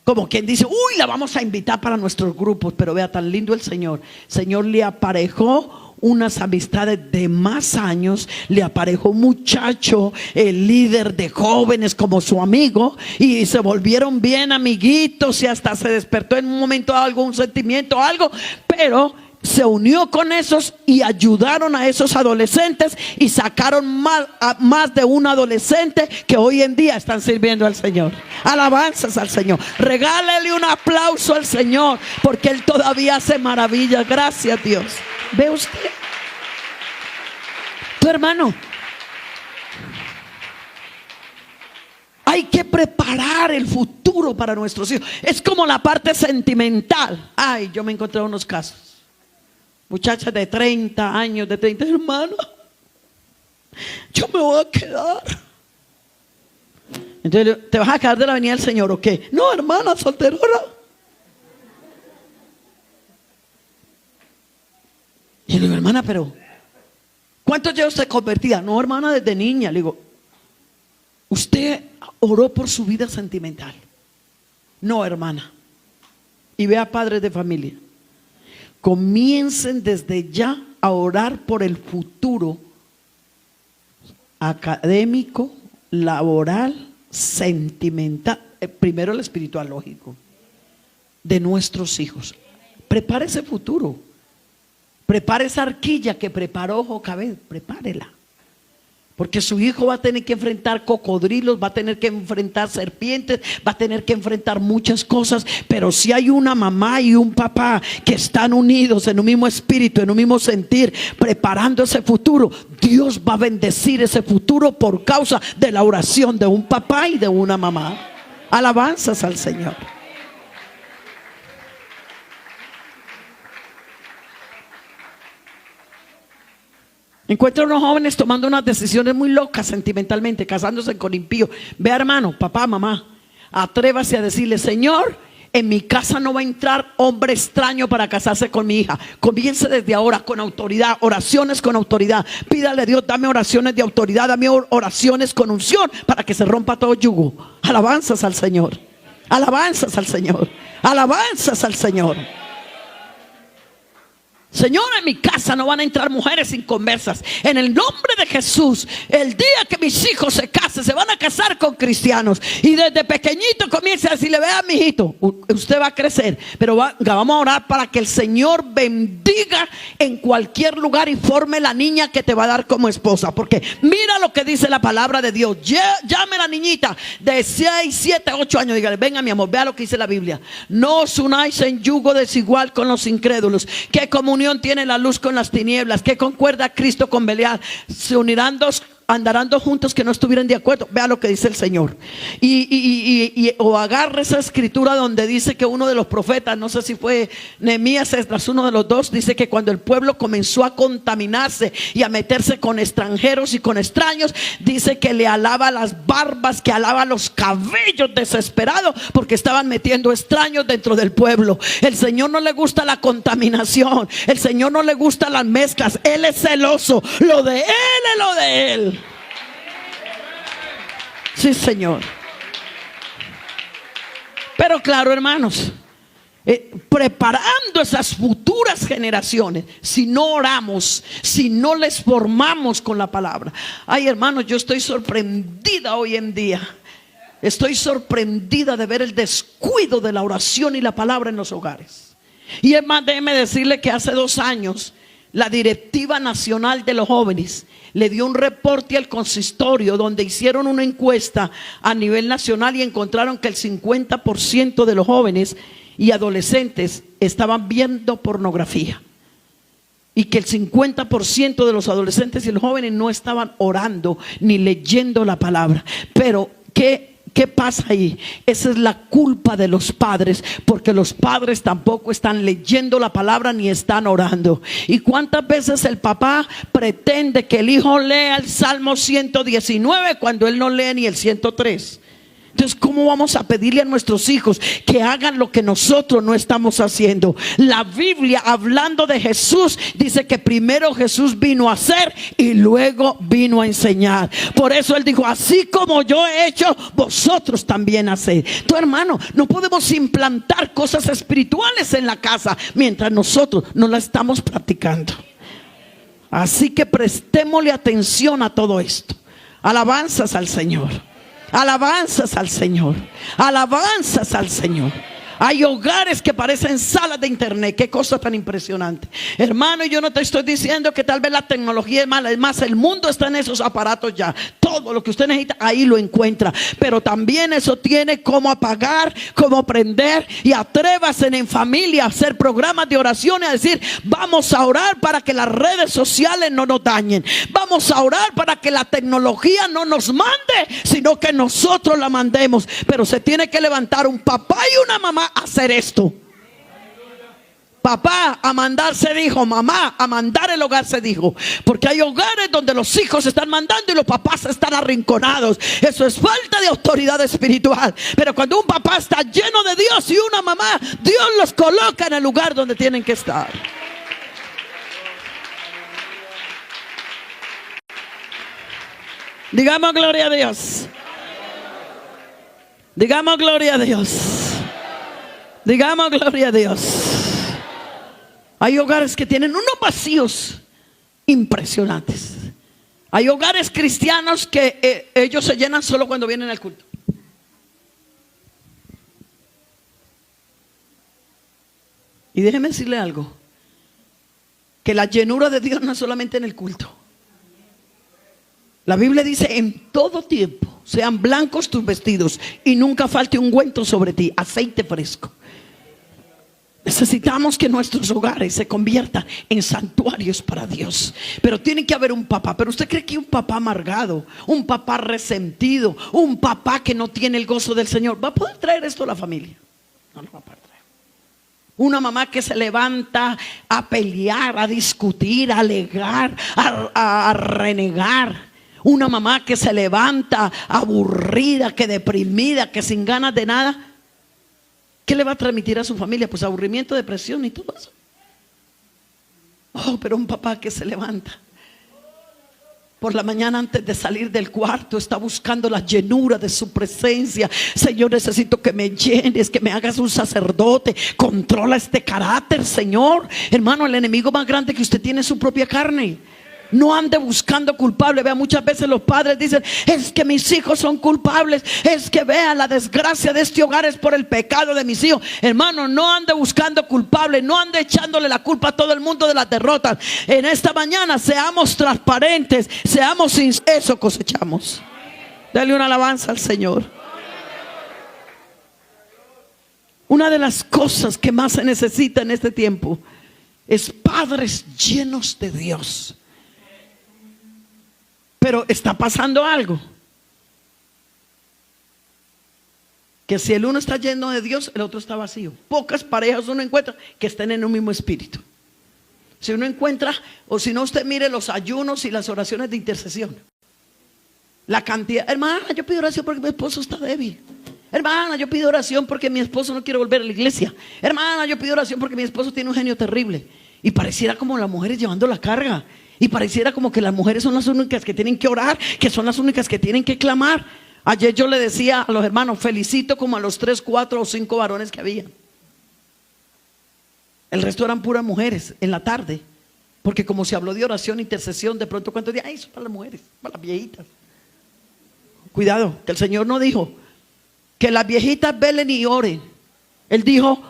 como quien dice: uy, la vamos a invitar para nuestros grupos. Pero vea, tan lindo el Señor. Señor le aparejó unas amistades de más años, le aparejó un muchacho, el líder de jóvenes como su amigo, y se volvieron bien amiguitos y hasta se despertó en un momento algo, un sentimiento, algo, pero se unió con esos y ayudaron a esos adolescentes y sacaron más de un adolescente que hoy en día están sirviendo al Señor. Alabanzas al Señor. Regálele un aplauso al Señor, porque Él todavía hace maravillas. Gracias, Dios. ¿Ve usted? Tu hermano, hay que preparar el futuro para nuestros hijos. Es como la parte sentimental. Ay, yo me encontré unos casos. Muchachas de 30 años, de 30, hermano, yo me voy a quedar. Entonces, ¿te vas a quedar de la venida del Señor o qué? No, hermana, solterona. Y le digo, hermana, pero ¿cuánto lleva usted convertida? No, hermana, desde niña. Le digo, ¿usted oró por su vida sentimental? No, hermana. Y vea, padres de familia, comiencen desde ya a orar por el futuro académico, laboral, sentimental, primero el espiritual, lógico, de nuestros hijos. Prepare ese futuro. Prepare esa arquilla que preparó Jocabed, prepárela. Porque su hijo va a tener que enfrentar cocodrilos, va a tener que enfrentar serpientes, va a tener que enfrentar muchas cosas. Pero si hay una mamá y un papá que están unidos en un mismo espíritu, en un mismo sentir, preparando ese futuro, Dios va a bendecir ese futuro por causa de la oración de un papá y de una mamá. Alabanzas al Señor. Encuentro unos jóvenes tomando unas decisiones muy locas sentimentalmente, casándose con impíos. Vea, hermano, papá, mamá, atrévase a decirle: Señor, en mi casa no va a entrar hombre extraño para casarse con mi hija. Comience desde ahora con autoridad, oraciones con autoridad. Pídale a Dios, dame oraciones de autoridad, dame oraciones con unción para que se rompa todo yugo. Alabanzas al Señor. Alabanzas al Señor. Alabanzas al Señor. Señor, en mi casa no van a entrar mujeres inconversas. En el nombre de Jesús, el día que mis hijos se casen, se van a casar con cristianos. Y desde pequeñito comienza a decirle: vea, mijito, usted va a crecer, pero vamos a orar para que el Señor bendiga en cualquier lugar y forme la niña que te va a dar como esposa. Porque mira lo que dice la palabra de Dios. Llame a la niñita de 6, 7, 8 años, dígale: venga, mi amor, vea lo que dice la Biblia. No os unáis en yugo desigual con los incrédulos. Que comunión tiene la luz con las tinieblas? Que concuerda Cristo con Belial? Se unirán dos, andarán dos juntos que no estuvieran de acuerdo. Vea lo que dice el Señor. O agarre esa escritura donde dice que uno de los profetas, no sé si fue Nehemías, Esdras, uno de los dos, dice que cuando el pueblo comenzó a contaminarse y a meterse con extranjeros y con extraños, dice que le alaba las barbas, que alaba los cabellos, desesperado porque estaban metiendo extraños dentro del pueblo. El Señor no le gusta la contaminación, el Señor no le gusta las mezclas. Él es celoso. Lo de Él es lo de Él. Sí, Señor. Pero claro, hermanos, preparando esas futuras generaciones, si no oramos, si no les formamos con la palabra. Ay, hermanos, yo estoy sorprendida hoy en día. Estoy sorprendida de ver el descuido de la oración y la palabra en los hogares. Y es más, déjeme decirle que hace 2 años la Directiva Nacional de los Jóvenes le dio un reporte al consistorio donde hicieron una encuesta a nivel nacional y encontraron que el 50% de los jóvenes y adolescentes estaban viendo pornografía, y que el 50% de los adolescentes y los jóvenes no estaban orando ni leyendo la palabra. Pero ¿qué pasa ahí? Esa es la culpa de los padres, porque los padres tampoco están leyendo la palabra ni están orando. ¿Y cuántas veces el papá pretende que el hijo lea el Salmo 119 cuando él no lee ni el 103? Entonces, ¿cómo vamos a pedirle a nuestros hijos que hagan lo que nosotros no estamos haciendo? La Biblia, hablando de Jesús, dice que primero Jesús vino a hacer y luego vino a enseñar. Por eso Él dijo: así como yo he hecho, vosotros también haced. Tu hermano, no podemos implantar cosas espirituales en la casa mientras nosotros no las estamos practicando. Así que prestémosle atención a todo esto. Alabanzas al Señor. Alabanzas al Señor. Alabanzas al Señor. Hay hogares que parecen salas de internet. Qué cosa tan impresionante, hermano. Yo no te estoy diciendo que tal vez la tecnología es mala. Es más, el mundo está en esos aparatos ya. Todo lo que usted necesita ahí lo encuentra. Pero también eso tiene cómo apagar, cómo prender. Y atrévase en familia a hacer programas de oración y a decir: vamos a orar para que las redes sociales no nos dañen. Vamos a orar para que la tecnología no nos mande, sino que nosotros la mandemos. Pero se tiene que levantar un papá y una mamá a hacer esto. Papá a mandar se dijo, mamá a mandar el hogar se dijo. Porque hay hogares donde los hijos están mandando y los papás están arrinconados. Eso es falta de autoridad espiritual. Pero cuando un papá está lleno de Dios y una mamá, Dios los coloca en el lugar donde tienen que estar. Digamos gloria a Dios. Digamos gloria a Dios. Digamos gloria a Dios. Hay hogares que tienen unos vacíos impresionantes. Hay hogares cristianos que ellos se llenan solo cuando vienen al culto. Y déjeme decirle algo, que la llenura de Dios no es solamente en el culto. La Biblia dice: en todo tiempo sean blancos tus vestidos y nunca falte ungüento sobre ti, aceite fresco. Necesitamos que nuestros hogares se conviertan en santuarios para Dios. Pero tiene que haber un papá. Pero usted cree que un papá amargado, un papá resentido, un papá que no tiene el gozo del Señor va a poder traer esto a la familia? No lo va a poder traer. Una mamá que se levanta a pelear, a discutir, a alegar, a renegar. Una mamá que se levanta aburrida, que deprimida, que sin ganas de nada. ¿Qué le va a transmitir a su familia? Pues aburrimiento, depresión y todo eso. Oh, pero un papá que se levanta por la mañana antes de salir del cuarto está buscando la llenura de su presencia. Señor, necesito que me llenes, que me hagas un sacerdote. Controla este carácter, Señor. Hermano, el enemigo más grande que usted tiene es su propia carne. No ande buscando culpable. Vea, muchas veces los padres dicen: es que mis hijos son culpables. Es que vea, la desgracia de este hogar es por el pecado de mis hijos. Hermano, no ande buscando culpable. No ande echándole la culpa a todo el mundo de las derrotas. En esta mañana seamos transparentes, seamos sinceros. Eso cosechamos. Dale una alabanza al Señor. Una de las cosas que más se necesita en este tiempo es padres llenos de Dios. Pero está pasando algo, que si el uno está lleno de Dios, el otro está vacío. Pocas parejas uno encuentra que estén en un mismo espíritu. Si uno encuentra, o si no, usted mire los ayunos y las oraciones de intercesión. La cantidad: hermana, yo pido oración porque mi esposo está débil. Hermana, yo pido oración porque mi esposo no quiere volver a la iglesia. Hermana, yo pido oración porque mi esposo tiene un genio terrible. Y pareciera como las mujeres llevando la carga. Y pareciera como que las mujeres son las únicas que tienen que orar, que son las únicas que tienen que clamar. Ayer yo le decía a los hermanos: felicito como a los 3, 4 o 5 varones que había. El resto eran puras mujeres en la tarde. Porque como se habló de oración, intercesión, de pronto cuántos días: ay, eso para las mujeres, para las viejitas. Cuidado, que el Señor no dijo que las viejitas velen y oren. Él dijo: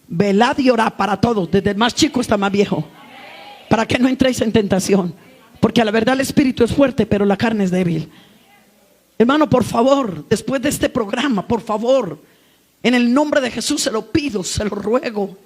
velad y orad para todos, desde el más chico hasta el más viejo, para que no entréis en tentación. Porque a la verdad el espíritu es fuerte, pero la carne es débil. Hermano, por favor, después de este programa, por favor, en el nombre de Jesús se lo pido, se lo ruego,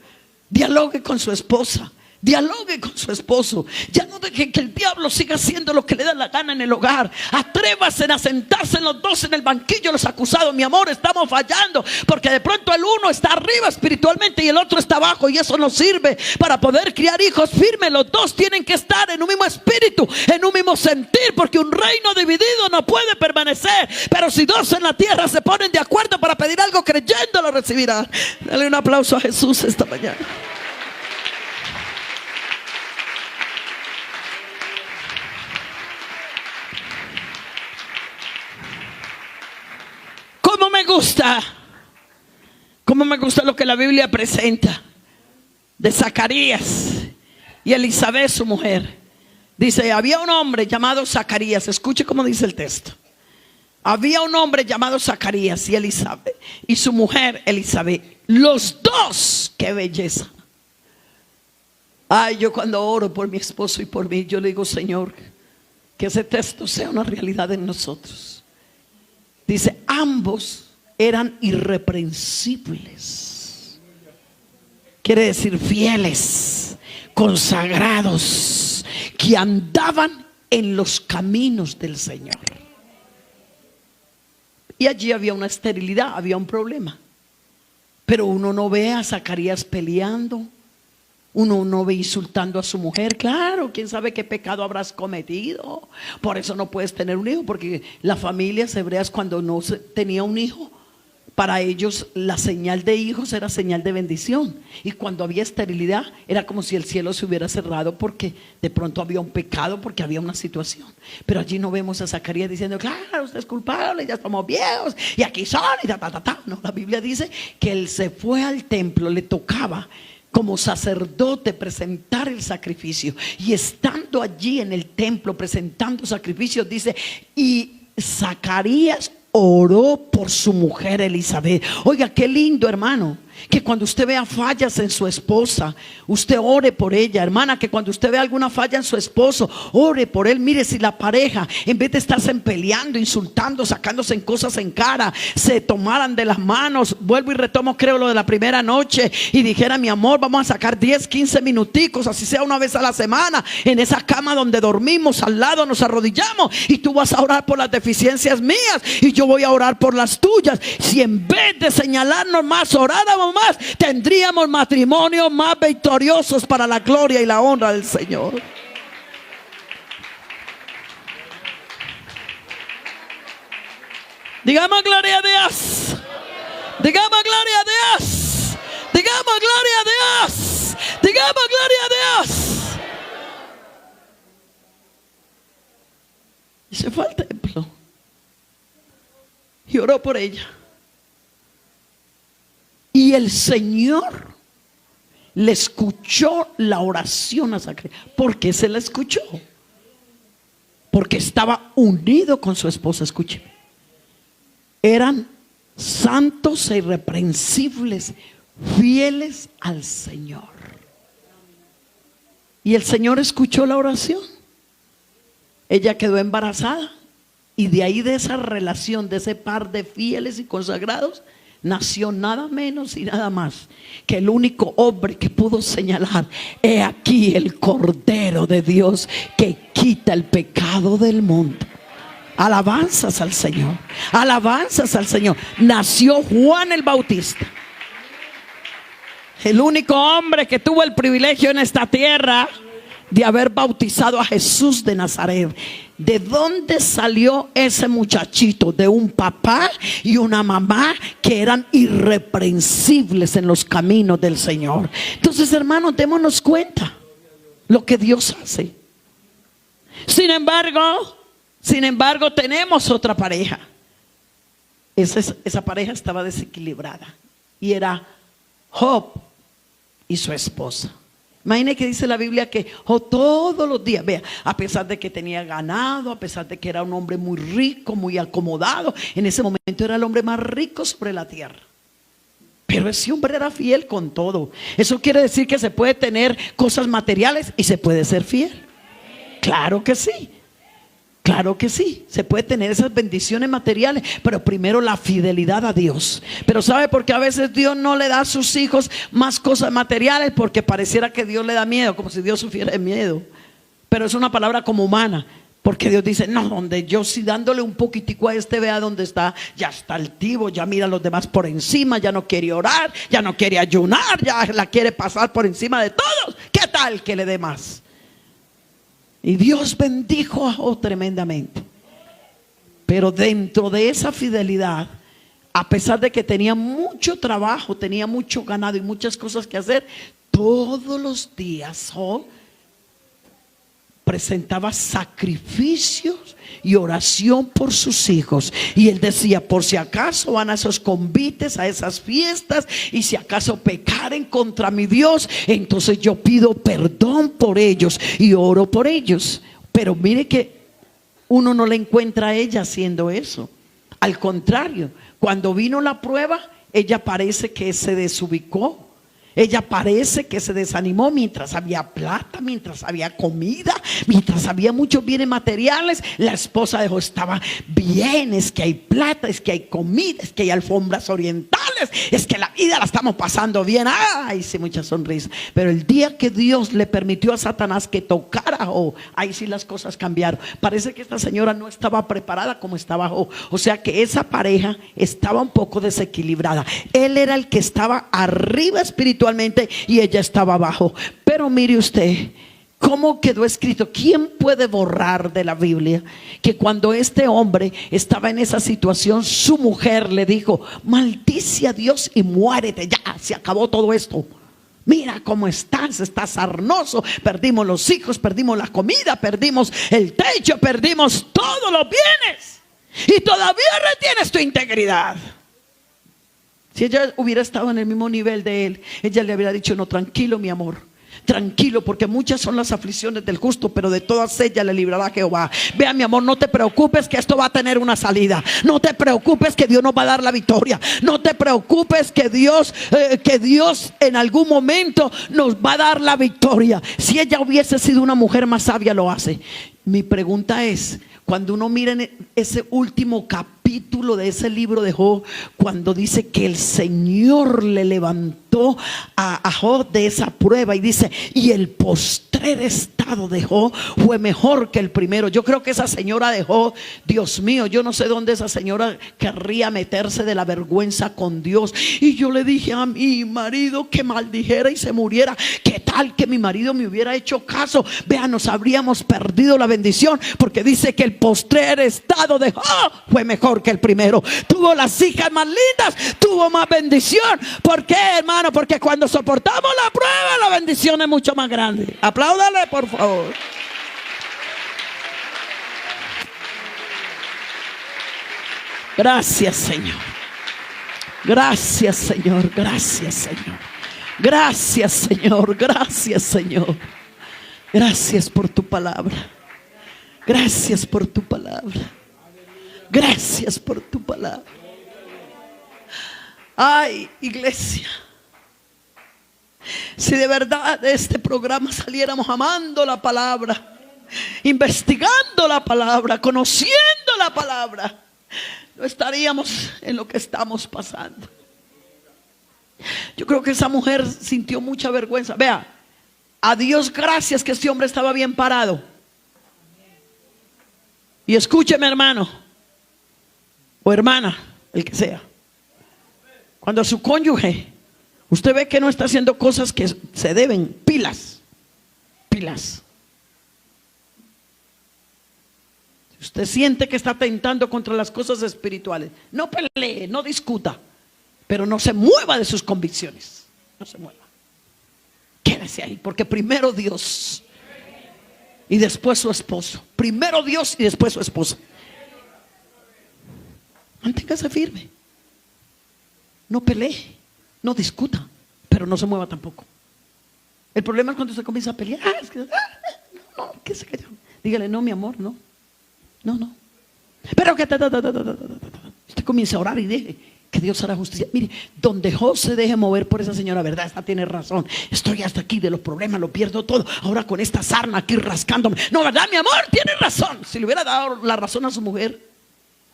dialogue con su esposa, dialogue con su esposo. Ya no deje que el diablo siga haciendo lo que le da la gana en el hogar. Atrévase a sentarse los dos en el banquillo los acusados. Mi amor, estamos fallando, porque de pronto el uno está arriba espiritualmente y el otro está abajo, y eso no sirve para poder criar hijos firmes. Los dos tienen que estar en un mismo espíritu, en un mismo sentir, porque un reino dividido no puede permanecer. Pero si dos en la tierra se ponen de acuerdo para pedir algo, creyendo lo recibirán. Dale un aplauso a Jesús esta mañana. ¿Cómo me gusta lo que la Biblia presenta de Zacarías y Elizabeth, su mujer? Dice, había un hombre llamado Zacarías. Escuche cómo dice el texto. Había un hombre llamado Zacarías y Elizabeth, y su mujer Elizabeth. Los dos, qué belleza. Ay, yo cuando oro por mi esposo y por mí, yo le digo, Señor, que ese texto sea una realidad en nosotros. Dice, ambos eran irreprensibles. Quiere decir fieles, consagrados, que andaban en los caminos del Señor. Y allí había una esterilidad, había un problema. Pero uno no ve a Zacarías peleando, uno no ve insultando a su mujer. Claro, quién sabe qué pecado habrás cometido, por eso no puedes tener un hijo. Porque las familias hebreas, cuando no tenía un hijo, para ellos la señal de hijos era señal de bendición. Y cuando había esterilidad era como si el cielo se hubiera cerrado, porque de pronto había un pecado, porque había una situación. Pero allí no vemos a Zacarías diciendo, claro, usted es culpable, ya estamos viejos y aquí son y ta, ta, ta, ta. No, la Biblia dice que él se fue al templo, le tocaba como sacerdote presentar el sacrificio. Y estando allí en el templo presentando sacrificios, dice, y Zacarías oró por su mujer Elizabeth. Oiga, qué lindo, hermano, que cuando usted vea fallas en su esposa, usted ore por ella. Hermana, que cuando usted vea alguna falla en su esposo, ore por él. Mire, si la pareja, en vez de estarse peleando, insultando, sacándose en cosas en cara, se tomaran de las manos, vuelvo y retomo, creo, lo de la primera noche, y dijera, mi amor, vamos a sacar 10, 15 minuticos, así sea una vez a la semana, en esa cama donde dormimos, al lado nos arrodillamos, y tú vas a orar por las deficiencias mías y yo voy a orar por las tuyas. Si en vez de señalarnos más, oráramos más, tendríamos matrimonios más victoriosos para la gloria y la honra del Señor. Digamos gloria a Dios. Digamos gloria a Dios. Digamos gloria a Dios. Digamos gloria a Dios. Y se fue al templo y oró por ella. Y el Señor le escuchó la oración a Zacarías. ¿Por qué se la escuchó? Porque estaba unido con su esposa. Escúcheme. Eran santos e irreprensibles, fieles al Señor. Y el Señor escuchó la oración. Ella quedó embarazada. Y de ahí, de esa relación, de ese par de fieles y consagrados, nació nada menos y nada más que el único hombre que pudo señalar: he aquí el Cordero de Dios que quita el pecado del mundo. Alabanzas al Señor, alabanzas al Señor. Nació Juan el Bautista, el único hombre que tuvo el privilegio en esta tierra de haber bautizado a Jesús de Nazaret. ¿De dónde salió ese muchachito? De un papá y una mamá que eran irreprensibles en los caminos del Señor. Entonces, hermanos, démonos cuenta lo que Dios hace. Sin embargo, tenemos otra pareja. Esa pareja estaba desequilibrada, y era Job y su esposa. Imagine que dice la Biblia que Job todos los días, vea, a pesar de que tenía ganado, a pesar de que era un hombre muy rico, muy acomodado, en ese momento era el hombre más rico sobre la tierra. Pero ese hombre era fiel con todo. Eso quiere decir que se puede tener cosas materiales y se puede ser fiel. Claro que sí. Claro que sí, se puede tener esas bendiciones materiales, pero primero la fidelidad a Dios. Pero ¿sabe por qué a veces Dios no le da a sus hijos más cosas materiales? Porque pareciera que Dios le da miedo, como si Dios sufriera de miedo. Pero es una palabra como humana, porque Dios dice: no, donde yo sí dándole un poquitico a este, vea dónde está, ya está altivo, ya mira a los demás por encima, ya no quiere orar, ya no quiere ayunar, ya la quiere pasar por encima de todos. ¿Qué tal que le dé más? Y Dios bendijo a Job tremendamente. Pero dentro de esa fidelidad, a pesar de que tenía mucho trabajo, tenía mucho ganado y muchas cosas que hacer, todos los días Job presentaba sacrificios y oración por sus hijos. Y él decía: por si acaso van a esos convites, a esas fiestas, y si acaso pecaren contra mi Dios, entonces yo pido perdón por ellos y oro por ellos. Pero mire que uno no le encuentra a ella haciendo eso. Al contrario, cuando vino la prueba, ella parece que se desubicó. Ella parece que se desanimó. Mientras había plata, mientras había comida, mientras había muchos bienes materiales, la esposa de Job estaba bien. Es que hay plata, es que hay comida, es que hay alfombras orientales, es que la vida la estamos pasando bien. Ay, sí, mucha sonrisa. Pero el día que Dios le permitió a Satanás que tocara a Job, ahí sí las cosas cambiaron. Parece que esta señora no estaba preparada como estaba Job. O sea que esa pareja estaba un poco desequilibrada. Él era el que estaba arriba espiritualmente y ella estaba abajo. Pero mire usted cómo quedó escrito. ¿Quién puede borrar de la Biblia que cuando este hombre estaba en esa situación, su mujer le dijo: maldice a Dios y muérete, ya se acabó todo esto? Mira cómo estás sarnoso, perdimos los hijos, perdimos la comida, perdimos el techo, perdimos todos los bienes y todavía retienes tu integridad. Si ella hubiera estado en el mismo nivel de él, ella le hubiera dicho: no, tranquilo mi amor, tranquilo, porque muchas son las aflicciones del justo, pero de todas ellas le librará Jehová. Vea mi amor, no te preocupes que esto va a tener una salida. No te preocupes que Dios nos va a dar la victoria. No te preocupes que Dios en algún momento nos va a dar la victoria. Si ella hubiese sido una mujer más sabia, lo hace. Mi pregunta es: cuando uno mira en ese último capítulo de ese libro de Job, cuando dice que el Señor le levantó a Job de esa prueba, y dice: y el postrer estado de Job fue mejor que el primero. Yo creo que esa señora de Job, Dios mío, yo no sé dónde esa señora querría meterse de la vergüenza con Dios. Y yo le dije a mi marido que maldijera y se muriera. ¿Qué tal que mi marido me hubiera hecho caso? Vea, nos habríamos perdido la bendición, porque dice que el postrer estado de Job fue mejor que el primero. Tuvo las hijas más lindas, tuvo más bendición. ¿Por qué, hermano? Porque cuando soportamos la prueba, la bendición es mucho más grande. Apláudale, por favor. Gracias, Señor. Gracias, Señor. Gracias, Señor. Gracias, Señor. Gracias, Señor. Gracias por tu palabra. Gracias por tu palabra. Gracias por tu palabra. Ay, iglesia, si de verdad de este programa saliéramos amando la palabra, investigando la palabra, conociendo la palabra, no estaríamos en lo que estamos pasando. Yo creo que esa mujer sintió mucha vergüenza. Vea, a Dios gracias que este hombre estaba bien parado. Y escúcheme, hermano o hermana, el que sea, cuando su cónyuge, usted ve que no está haciendo cosas que se deben, pilas. Usted siente que está atentando contra las cosas espirituales, no pelee, no discuta, pero no se mueva de sus convicciones. No se mueva. Quédese ahí, porque primero Dios y después su esposo. Primero Dios y después su esposa. Manténgase firme. No pelee, no discuta, pero no se mueva tampoco. El problema es cuando usted comienza a pelear. No, ¿qué se cayó? Dígale: no, mi amor, no. Pero que usted comienza a orar y deje que Dios hará justicia. Mire, donde Job se deje mover por esa señora, verdad, esta tiene razón. Estoy hasta aquí de los problemas, lo pierdo todo. Ahora con esta sarna aquí rascándome. No, verdad, mi amor, tiene razón. Si le hubiera dado la razón a su mujer,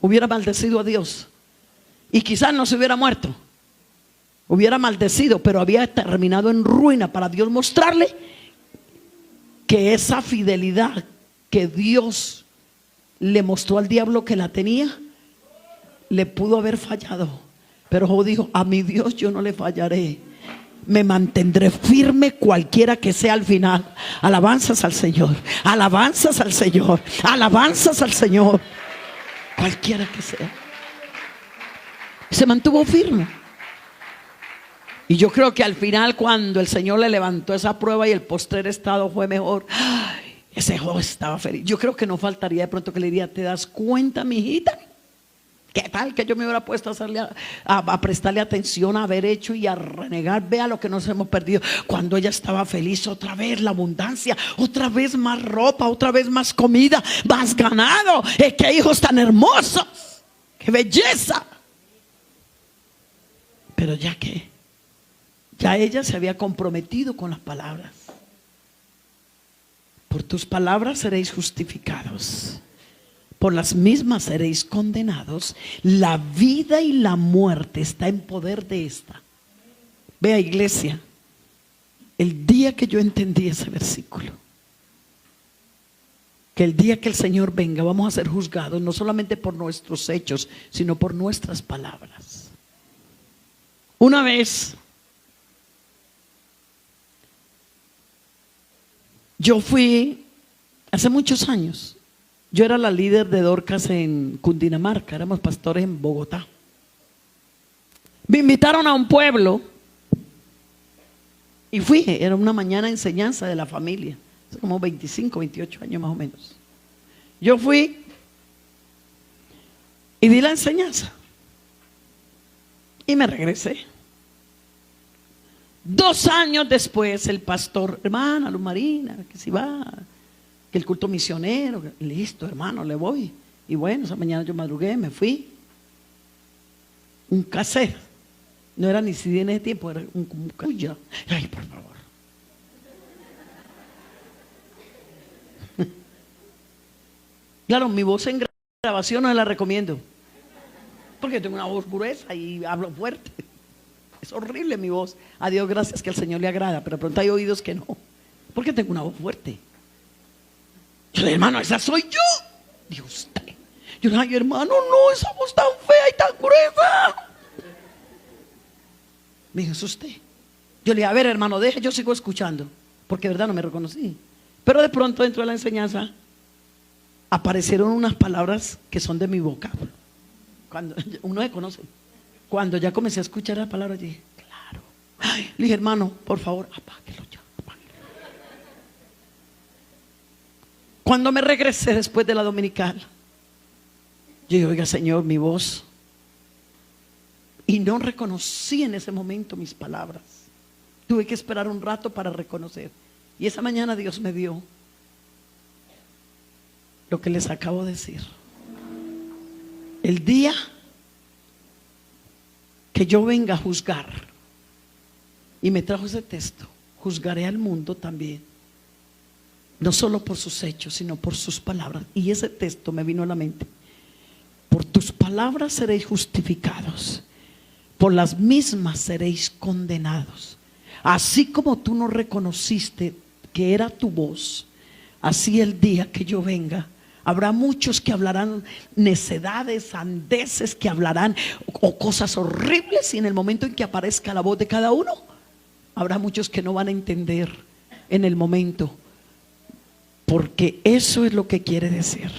hubiera maldecido a Dios. Y quizás no se hubiera muerto, hubiera maldecido, pero había terminado en ruina, para Dios mostrarle que esa fidelidad que Dios le mostró al diablo que la tenía, le pudo haber fallado. Pero Job dijo: a mi Dios yo no le fallaré, me mantendré firme cualquiera que sea el final. Alabanzas al Señor, alabanzas al Señor, alabanzas al Señor, cualquiera que sea. Se mantuvo firme. Y yo creo que al final, cuando el Señor le levantó esa prueba y el postrer estado fue mejor, Ese joven estaba feliz. Yo creo que no faltaría de pronto que le diría: ¿te das cuenta, mijita? ¿Qué tal que yo me hubiera puesto a prestarle atención, a haber hecho y a renegar? Vea lo que nos hemos perdido. Cuando ella estaba feliz, otra vez la abundancia, otra vez más ropa, otra vez más comida, más ganado. ¡Qué hijos tan hermosos! ¡Qué belleza! Pero ya que ya ella se había comprometido con las palabras. Por tus palabras seréis justificados, por las mismas seréis condenados. La vida y la muerte está en poder de esta. Vea, iglesia, el día que yo entendí ese versículo, que el día que el Señor venga vamos a ser juzgados no solamente por nuestros hechos, sino por nuestras palabras. Una vez yo fui, hace muchos años, yo era la líder de Dorcas en Cundinamarca, éramos pastores en Bogotá. Me invitaron a un pueblo y fui, era una mañana de enseñanza de la familia, hace como 25, 28 años más o menos. Yo fui y di la enseñanza y me regresé. 2 años después el pastor: hermana Luz Marina, que si va, que el culto misionero. Listo, hermano, le voy. Y bueno, esa mañana yo madrugué, me fui. Un cassette, no era ni CD en ese tiempo, era un cassette. Ay, por favor. Claro, mi voz en grabación no la recomiendo, porque tengo una voz gruesa y hablo fuerte. Es horrible mi voz. A Dios gracias que al Señor le agrada, pero de pronto hay oídos que no, porque tengo una voz fuerte. Yo le dije: hermano, esa soy yo. Dijo usted. Yo le dije: ay, hermano, no, esa voz tan fea y tan gruesa. Me dijo: es usted. Yo le dije: a ver, hermano, deje, yo sigo escuchando, porque de verdad no me reconocí. Pero de pronto dentro de la enseñanza aparecieron unas palabras que son de mi vocablo. Cuando uno se conoce. Cuando ya comencé a escuchar las palabras, dije: claro. Ay, le dije: hermano, por favor, apáguelo ya, apáguelo. Cuando me regresé después de la dominical, yo dije: oiga, Señor, mi voz. Y no reconocí en ese momento mis palabras. Tuve que esperar un rato para reconocer. Y esa mañana Dios me dio lo que les acabo de decir. El día que yo venga a juzgar, y me trajo ese texto: juzgaré al mundo también, no solo por sus hechos, sino por sus palabras. Y ese texto me vino a la mente: por tus palabras seréis justificados, por las mismas seréis condenados. Así como tú no reconociste que era tu voz, así el día que yo venga habrá muchos que hablarán necedades, sandeces, que hablarán o cosas horribles, y en el momento en que aparezca la voz de cada uno, habrá muchos que no van a entender en el momento, porque eso es lo que quiere decir,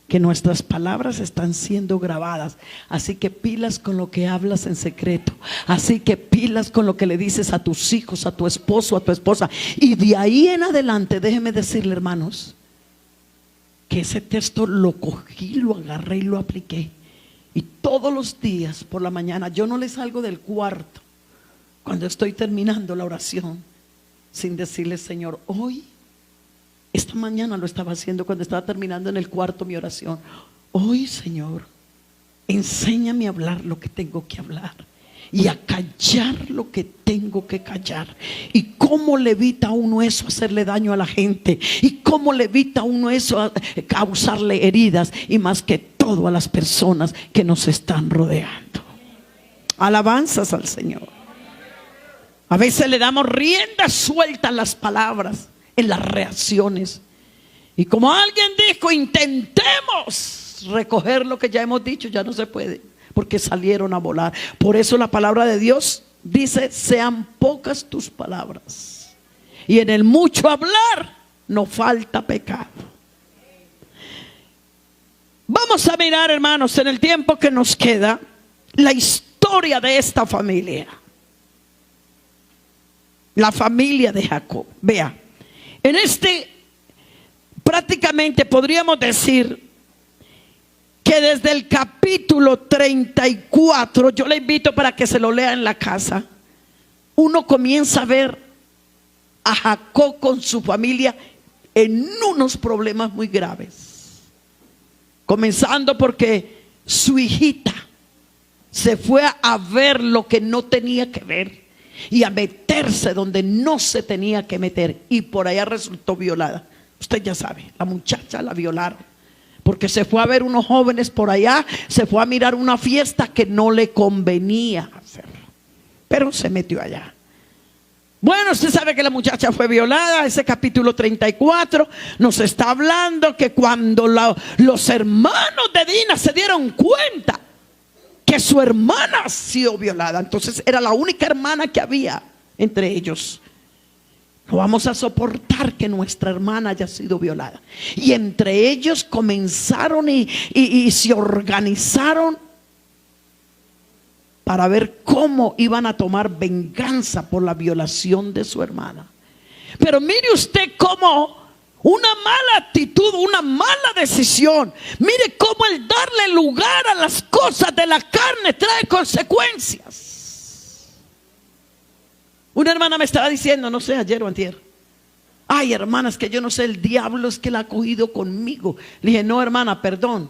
que nuestras palabras están siendo grabadas. Así que pilas con lo que hablas en secreto, así que pilas con lo que le dices a tus hijos, a tu esposo, a tu esposa. Y de ahí en adelante, déjeme decirle, hermanos, que ese texto lo cogí, lo agarré y lo apliqué. Y todos los días por la mañana yo no le salgo del cuarto cuando estoy terminando la oración sin decirle: Señor, hoy, esta mañana lo estaba haciendo cuando estaba terminando en el cuarto mi oración: hoy, Señor, enséñame a hablar lo que tengo que hablar y a callar lo que tengo que callar. Y cómo le evita a uno eso hacerle daño a la gente, y cómo le evita a uno eso a causarle heridas, y más que todo a las personas que nos están rodeando. Alabanzas al Señor. A veces le damos rienda suelta a las palabras, en las reacciones, y como alguien dijo: intentemos recoger lo que ya hemos dicho, ya no se puede, porque salieron a volar. Por eso la palabra de Dios dice: sean pocas tus palabras, y en el mucho hablar no falta pecado. Vamos a mirar, hermanos, en el tiempo que nos queda, la historia de esta familia, la familia de Jacob. Vea, en este prácticamente podríamos decir que desde el capítulo 34, yo le invito para que se lo lea en la casa, uno comienza a ver a Jacob con su familia en unos problemas muy graves. Comenzando porque su hijita se fue a ver lo que no tenía que ver y a meterse donde no se tenía que meter, y por allá resultó violada. Usted ya sabe, la muchacha la violaron porque se fue a ver unos jóvenes por allá, se fue a mirar una fiesta que no le convenía hacer, pero se metió allá. Bueno, usted sabe que la muchacha fue violada. Ese capítulo 34 nos está hablando que cuando los hermanos de Dina se dieron cuenta que su hermana ha sido violada, entonces era la única hermana que había entre ellos. No vamos a soportar que nuestra hermana haya sido violada. Y entre ellos comenzaron y se organizaron para ver cómo iban a tomar venganza por la violación de su hermana. Pero mire usted cómo una mala actitud, una mala decisión, mire cómo el darle lugar a las cosas de la carne trae consecuencias. Una hermana me estaba diciendo, no sé, ayer o antier: ay, hermana, es que yo no sé, el diablo es que la ha cogido conmigo. Le dije: no, hermana, perdón,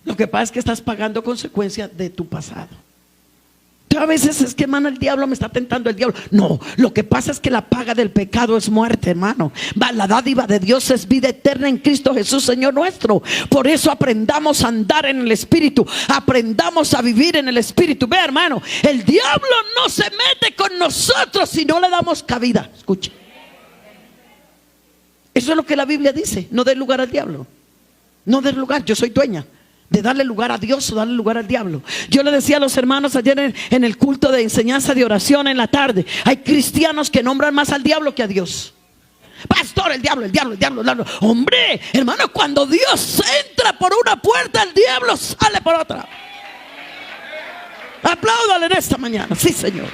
lo que pasa es que estás pagando consecuencias de tu pasado. A veces es que, hermano, el diablo me está tentando, el diablo. No, lo que pasa es que la paga del pecado es muerte, hermano. La dádiva de Dios es vida eterna en Cristo Jesús, Señor nuestro. Por eso aprendamos a andar en el Espíritu, aprendamos a vivir en el Espíritu. Ve, hermano, el diablo no se mete con nosotros si no le damos cabida. Escuche, eso es lo que la Biblia dice: no dé lugar al diablo. No dé lugar. Yo soy dueña de darle lugar a Dios o darle lugar al diablo. Yo le decía a los hermanos ayer en el culto de enseñanza de oración en la tarde: hay cristianos que nombran más al diablo que a Dios. Pastor, el diablo, el diablo, el diablo, el diablo. Hombre, hermano, cuando Dios entra por una puerta, el diablo sale por otra. Apláudale en esta mañana. Sí, Señor.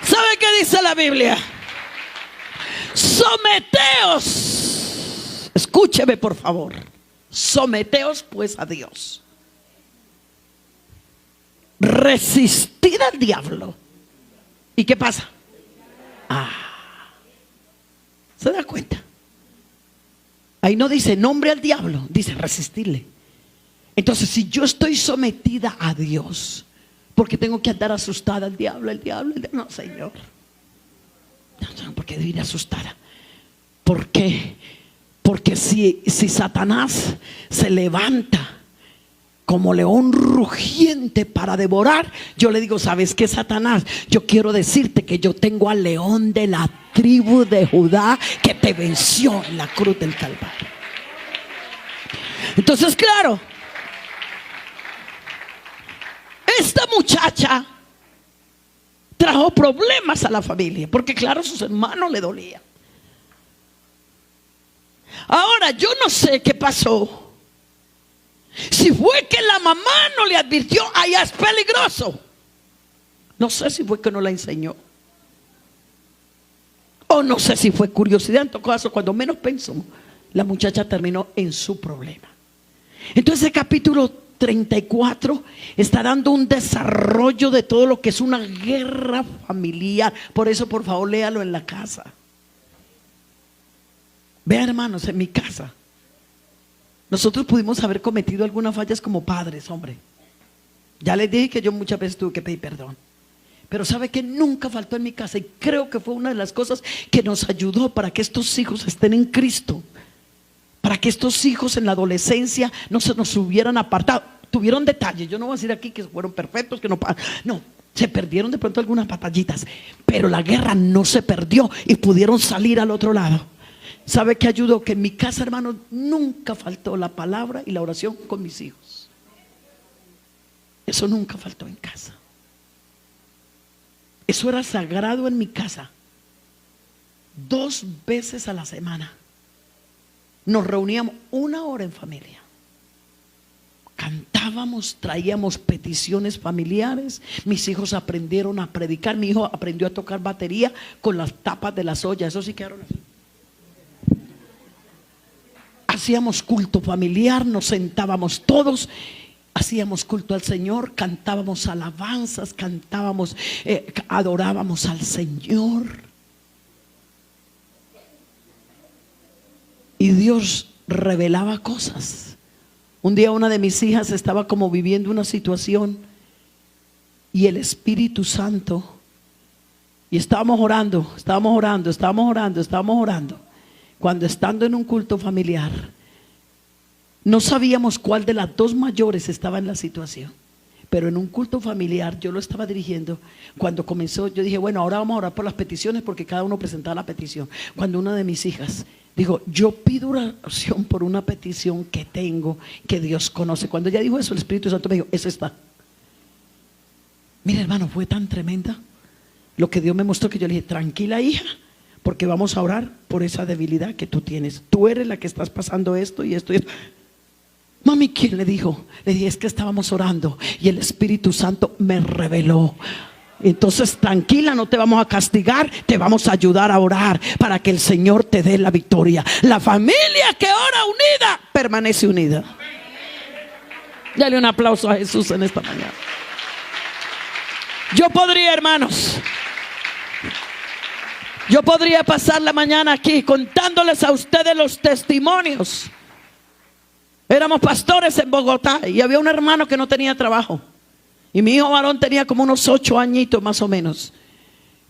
¿Sabe qué dice la Biblia? Someteos, escúcheme por favor, someteos pues a Dios, resistid al diablo. ¿Y qué pasa? ¿Se da cuenta? Ahí no dice nombre al diablo, dice resistirle. Entonces, si yo estoy sometida a Dios, ¿por qué tengo que andar asustada al diablo, el diablo, el diablo? No, Señor. No, ¿por qué debo ir asustada? ¿Por qué? Porque si Satanás se levanta como león rugiente para devorar, yo le digo: ¿sabes qué, Satanás? Yo quiero decirte que yo tengo al león de la tribu de Judá que te venció en la cruz del Calvario. Entonces, claro, esta muchacha trajo problemas a la familia, porque claro, sus hermanos le dolían. Ahora, yo no sé qué pasó. Si fue que la mamá no le advirtió: allá es peligroso. No sé si fue que no la enseñó, o no sé si fue curiosidad. En todo caso, cuando menos pensó, la muchacha terminó en su problema. Entonces el capítulo 34 está dando un desarrollo de todo lo que es una guerra familiar. Por eso, por favor, léalo en la casa. Vean, hermanos, en mi casa nosotros pudimos haber cometido algunas fallas como padres, hombre. Ya les dije que yo muchas veces tuve que pedir perdón, pero sabe que nunca faltó en mi casa, y creo que fue una de las cosas que nos ayudó para que estos hijos estén en Cristo, para que estos hijos en la adolescencia no se nos hubieran apartado. Tuvieron detalles, yo no voy a decir aquí que fueron perfectos, que no, se perdieron de pronto algunas batallitas, pero la guerra no se perdió y pudieron salir al otro lado. ¿Sabe qué ayudó? Que en mi casa, hermanos, nunca faltó la palabra y la oración con mis hijos. Eso nunca faltó en casa. Eso era sagrado en mi casa. 2 veces a la semana nos reuníamos 1 hora en familia. cantábamos, traíamos peticiones familiares. Mis hijos aprendieron a predicar. Mi hijo aprendió a tocar batería con las tapas de las ollas. Eso sí quedaron así. Hacíamos culto familiar, nos sentábamos todos, hacíamos culto al Señor, cantábamos alabanzas, cantábamos, adorábamos al Señor. Y Dios revelaba cosas. Un día una de mis hijas estaba como viviendo una situación y el Espíritu Santo, y estábamos orando. Cuando estando en un culto familiar, no sabíamos cuál de las dos mayores estaba en la situación, pero en un culto familiar yo lo estaba dirigiendo. Cuando comenzó, yo dije, bueno, ahora vamos a orar por las peticiones, porque cada uno presentaba la petición. Cuando una de mis hijas dijo, yo pido oración por una petición que tengo, que Dios conoce. Cuando ella dijo eso, el Espíritu Santo me dijo, esa está. Mira, hermano, fue tan tremenda lo que Dios me mostró, que yo le dije, tranquila, hija, porque vamos a orar por esa debilidad que tú tienes. Tú eres la que estás pasando esto y esto y esto. Mami, ¿quién le dijo? Le dije, es que estábamos orando y el Espíritu Santo me reveló. Entonces tranquila, no te vamos a castigar, te vamos a ayudar a orar para que el Señor te dé la victoria. La familia que ora unida permanece unida. Dale un aplauso a Jesús en esta mañana. Yo podría, hermanos, yo podría pasar la mañana aquí contándoles a ustedes los testimonios. Éramos pastores en Bogotá y había un hermano que no tenía trabajo. Y mi hijo varón tenía como unos 8 añitos más o menos.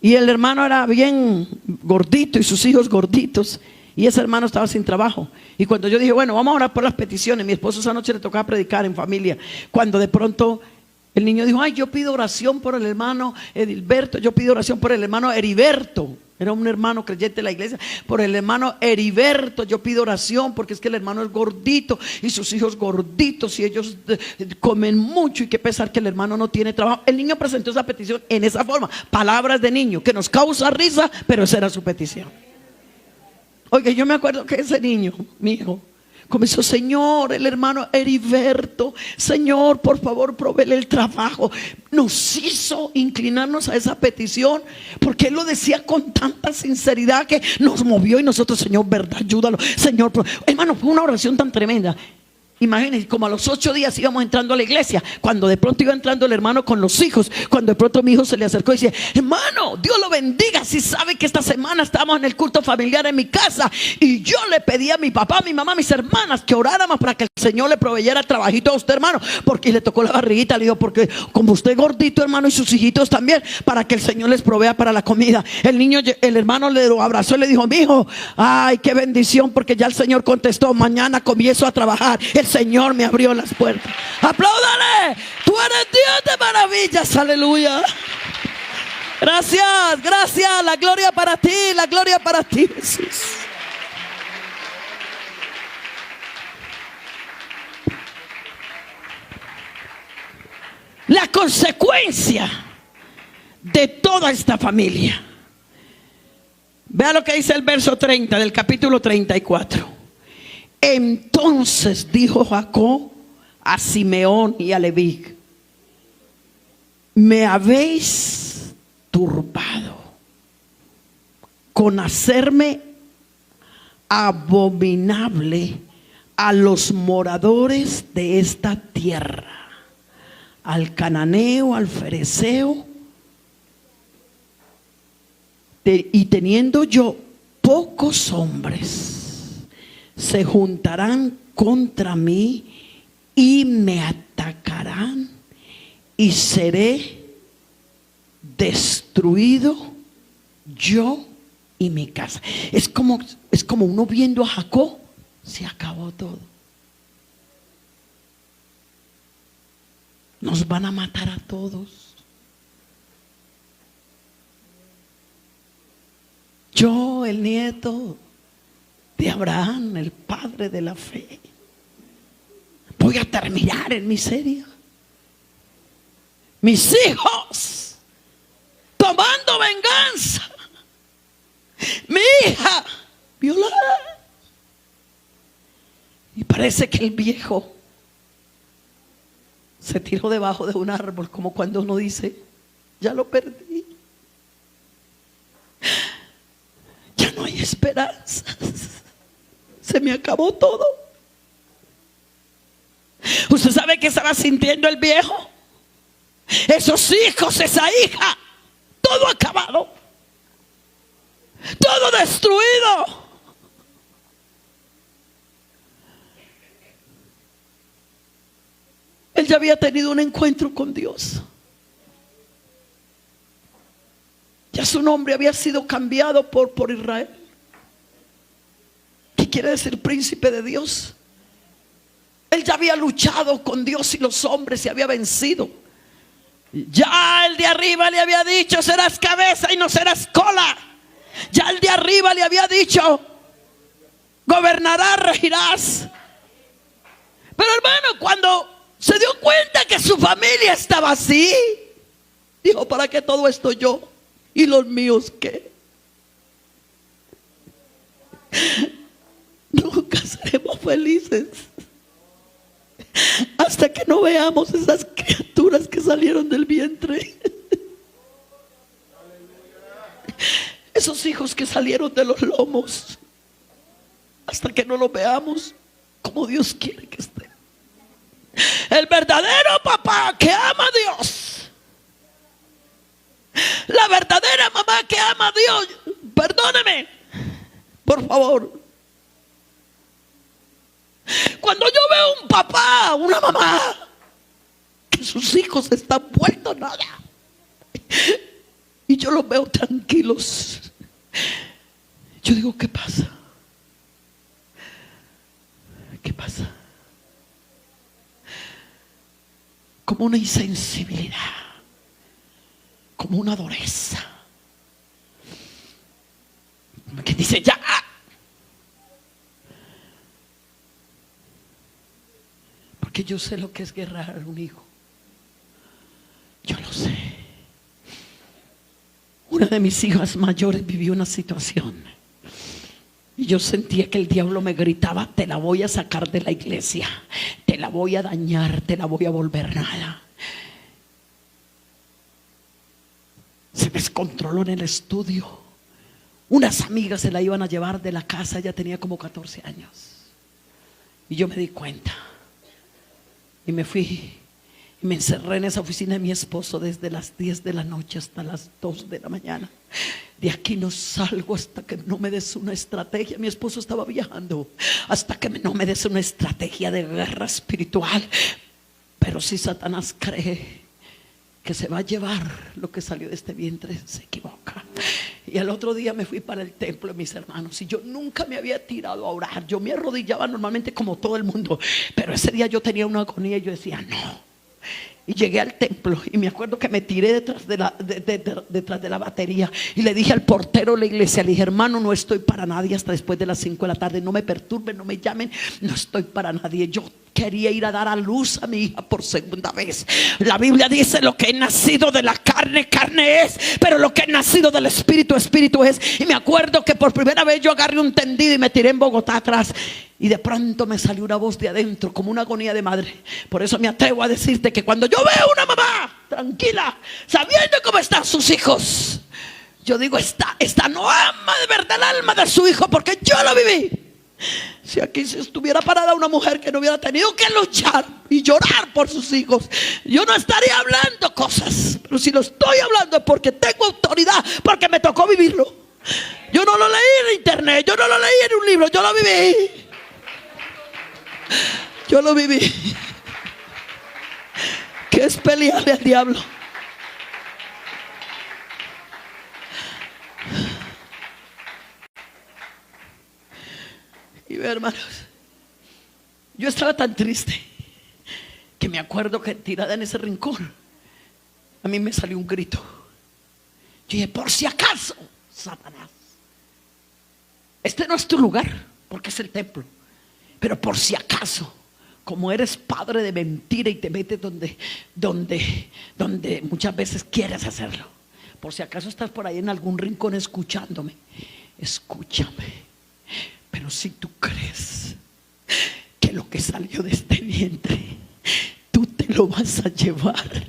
Y el hermano era bien gordito y sus hijos gorditos. Y ese hermano estaba sin trabajo. Y cuando yo dije, bueno, vamos a orar por las peticiones. Mi esposo esa noche le tocaba predicar en familia. Cuando de pronto el niño dijo, ay, yo pido oración por el hermano Edilberto. Yo pido oración por el hermano Heriberto. Era un hermano creyente de la iglesia. Por el hermano Heriberto yo pido oración, porque es que el hermano es gordito y sus hijos gorditos y ellos comen mucho, y qué pesar que el hermano no tiene trabajo. El niño presentó esa petición en esa forma, palabras de niño que nos causa risa, pero esa era su petición. Oye, yo me acuerdo que ese niño, mi hijo, comenzó, Señor, el hermano Heriberto, Señor, por favor, provéele el trabajo. Nos hizo inclinarnos a esa petición, porque él lo decía con tanta sinceridad que nos movió, y nosotros, Señor, verdad, ayúdalo, Señor. Hermano, fue una oración tan tremenda. Imagínense, como a los 8 días íbamos entrando a la iglesia, cuando de pronto iba entrando el hermano con los hijos, cuando de pronto mi hijo se le acercó y dice, hermano, Dios lo bendiga, si sabe que esta semana estábamos en el culto familiar en mi casa, y yo le pedí a mi papá, a mi mamá, a mis hermanas que oráramos para que el Señor le proveyera trabajito a usted, hermano, porque le tocó la barriguita. Le digo, porque como usted es gordito, hermano, y sus hijitos también, para que el Señor les provea para la comida. El hermano le lo abrazó y le dijo, mi hijo, ay, qué bendición, porque ya el Señor contestó, mañana comienzo a trabajar. El Señor me abrió las puertas. Apláudale, tú eres Dios de maravillas, aleluya. Gracias, gracias, la gloria para ti, Jesús. La consecuencia de toda esta familia. Vea lo que dice el verso 30 del capítulo 34. Entonces dijo Jacob a Simeón y a Leví, me habéis turbado con hacerme abominable a los moradores de esta tierra, al cananeo, al fereceo, y teniendo yo pocos hombres, se juntarán contra mí y me atacarán, y seré destruido yo y mi casa. Es como uno viendo a Jacob, se acabó todo. Nos van a matar a todos. Yo, el nieto de Abraham, el padre de la fe, voy a terminar en miseria. Mis hijos tomando venganza. Mi hija violada. Y parece que el viejo se tiró debajo de un árbol, como cuando uno dice: ya lo perdí, ya no hay esperanzas, se me acabó todo. ¿Usted sabe qué estaba sintiendo el viejo? Esos hijos, esa hija, todo acabado, todo destruido. Él ya había tenido un encuentro con Dios. Ya su nombre había sido cambiado por Israel, que quiere decir príncipe de Dios. Él ya había luchado con Dios y los hombres y había vencido. Ya el de arriba le había dicho: serás cabeza y no serás cola. Ya el de arriba le había dicho: gobernarás, regirás. Pero hermano, cuando se dio cuenta que su familia estaba así, dijo: ¿para qué todo esto yo? ¿Y los míos qué? Nunca seremos felices hasta que no veamos esas criaturas que salieron del vientre, esos hijos que salieron de los lomos, hasta que no los veamos como Dios quiere que estén. El verdadero papá que ama a Dios, la verdadera mamá que ama a Dios, perdóneme, por favor. Cuando yo veo un papá, una mamá, que sus hijos están vueltos nada, y yo los veo tranquilos, yo digo: ¿qué pasa? ¿Qué pasa? Como una insensibilidad, como una dureza, que dice: ya. Porque yo sé lo que es guerrear a un hijo. Yo lo sé. Una de mis hijas mayores vivió una situación y yo sentía que el diablo me gritaba: te la voy a sacar de la iglesia, te la voy a dañar, te la voy a volver nada. Se descontroló en el estudio. Unas amigas se la iban a llevar de la casa, ella tenía como 14 años. Y yo me di cuenta. Y me fui y me encerré en esa oficina de mi esposo desde las 10 de la noche hasta las 2 de la mañana. De aquí no salgo hasta que no me des una estrategia. Mi esposo estaba viajando. Hasta que no me des una estrategia de guerra espiritual. Pero si Satanás cree que se va a llevar lo que salió de este vientre, se equivoca. Y al otro día me fui para el templo de mis hermanos. Y yo nunca me había tirado a orar. Yo me arrodillaba normalmente como todo el mundo, pero ese día yo tenía una agonía y yo decía: no. Y llegué al templo y me acuerdo que me tiré detrás de la batería y le dije al portero de la iglesia, le dije: hermano, no estoy para nadie hasta después de las 5 de la tarde, no me perturben, no me llamen, no estoy para nadie. Yo quería ir a dar a luz a mi hija por segunda vez. La Biblia dice: lo que es nacido de la carne, carne es, pero lo que es nacido del espíritu, espíritu es. Y me acuerdo que por primera vez yo agarré un tendido y me tiré en Bogotá atrás. Y de pronto me salió una voz de adentro, como una agonía de madre. Por eso me atrevo a decirte que cuando yo veo una mamá tranquila, sabiendo cómo están sus hijos, yo digo: esta no ama de verdad el alma de su hijo, porque yo lo viví. Si aquí se estuviera parada una mujer que no hubiera tenido que luchar y llorar por sus hijos, yo no estaría hablando cosas. Pero si lo estoy hablando es porque tengo autoridad, porque me tocó vivirlo. Yo no lo leí en internet, yo no lo leí en un libro, yo lo viví. Yo lo viví. ¿Qué es pelearle al diablo? Y ve, hermanos, yo estaba tan triste que me acuerdo que tirada en ese rincón a mí me salió un grito. Yo dije: por si acaso, Satanás, este no es tu lugar, porque es el templo. Pero por si acaso, como eres padre de mentira y te metes donde muchas veces quieres hacerlo, por si acaso estás por ahí en algún rincón escuchándome, escúchame. Pero si tú crees que lo que salió de este vientre tú te lo vas a llevar,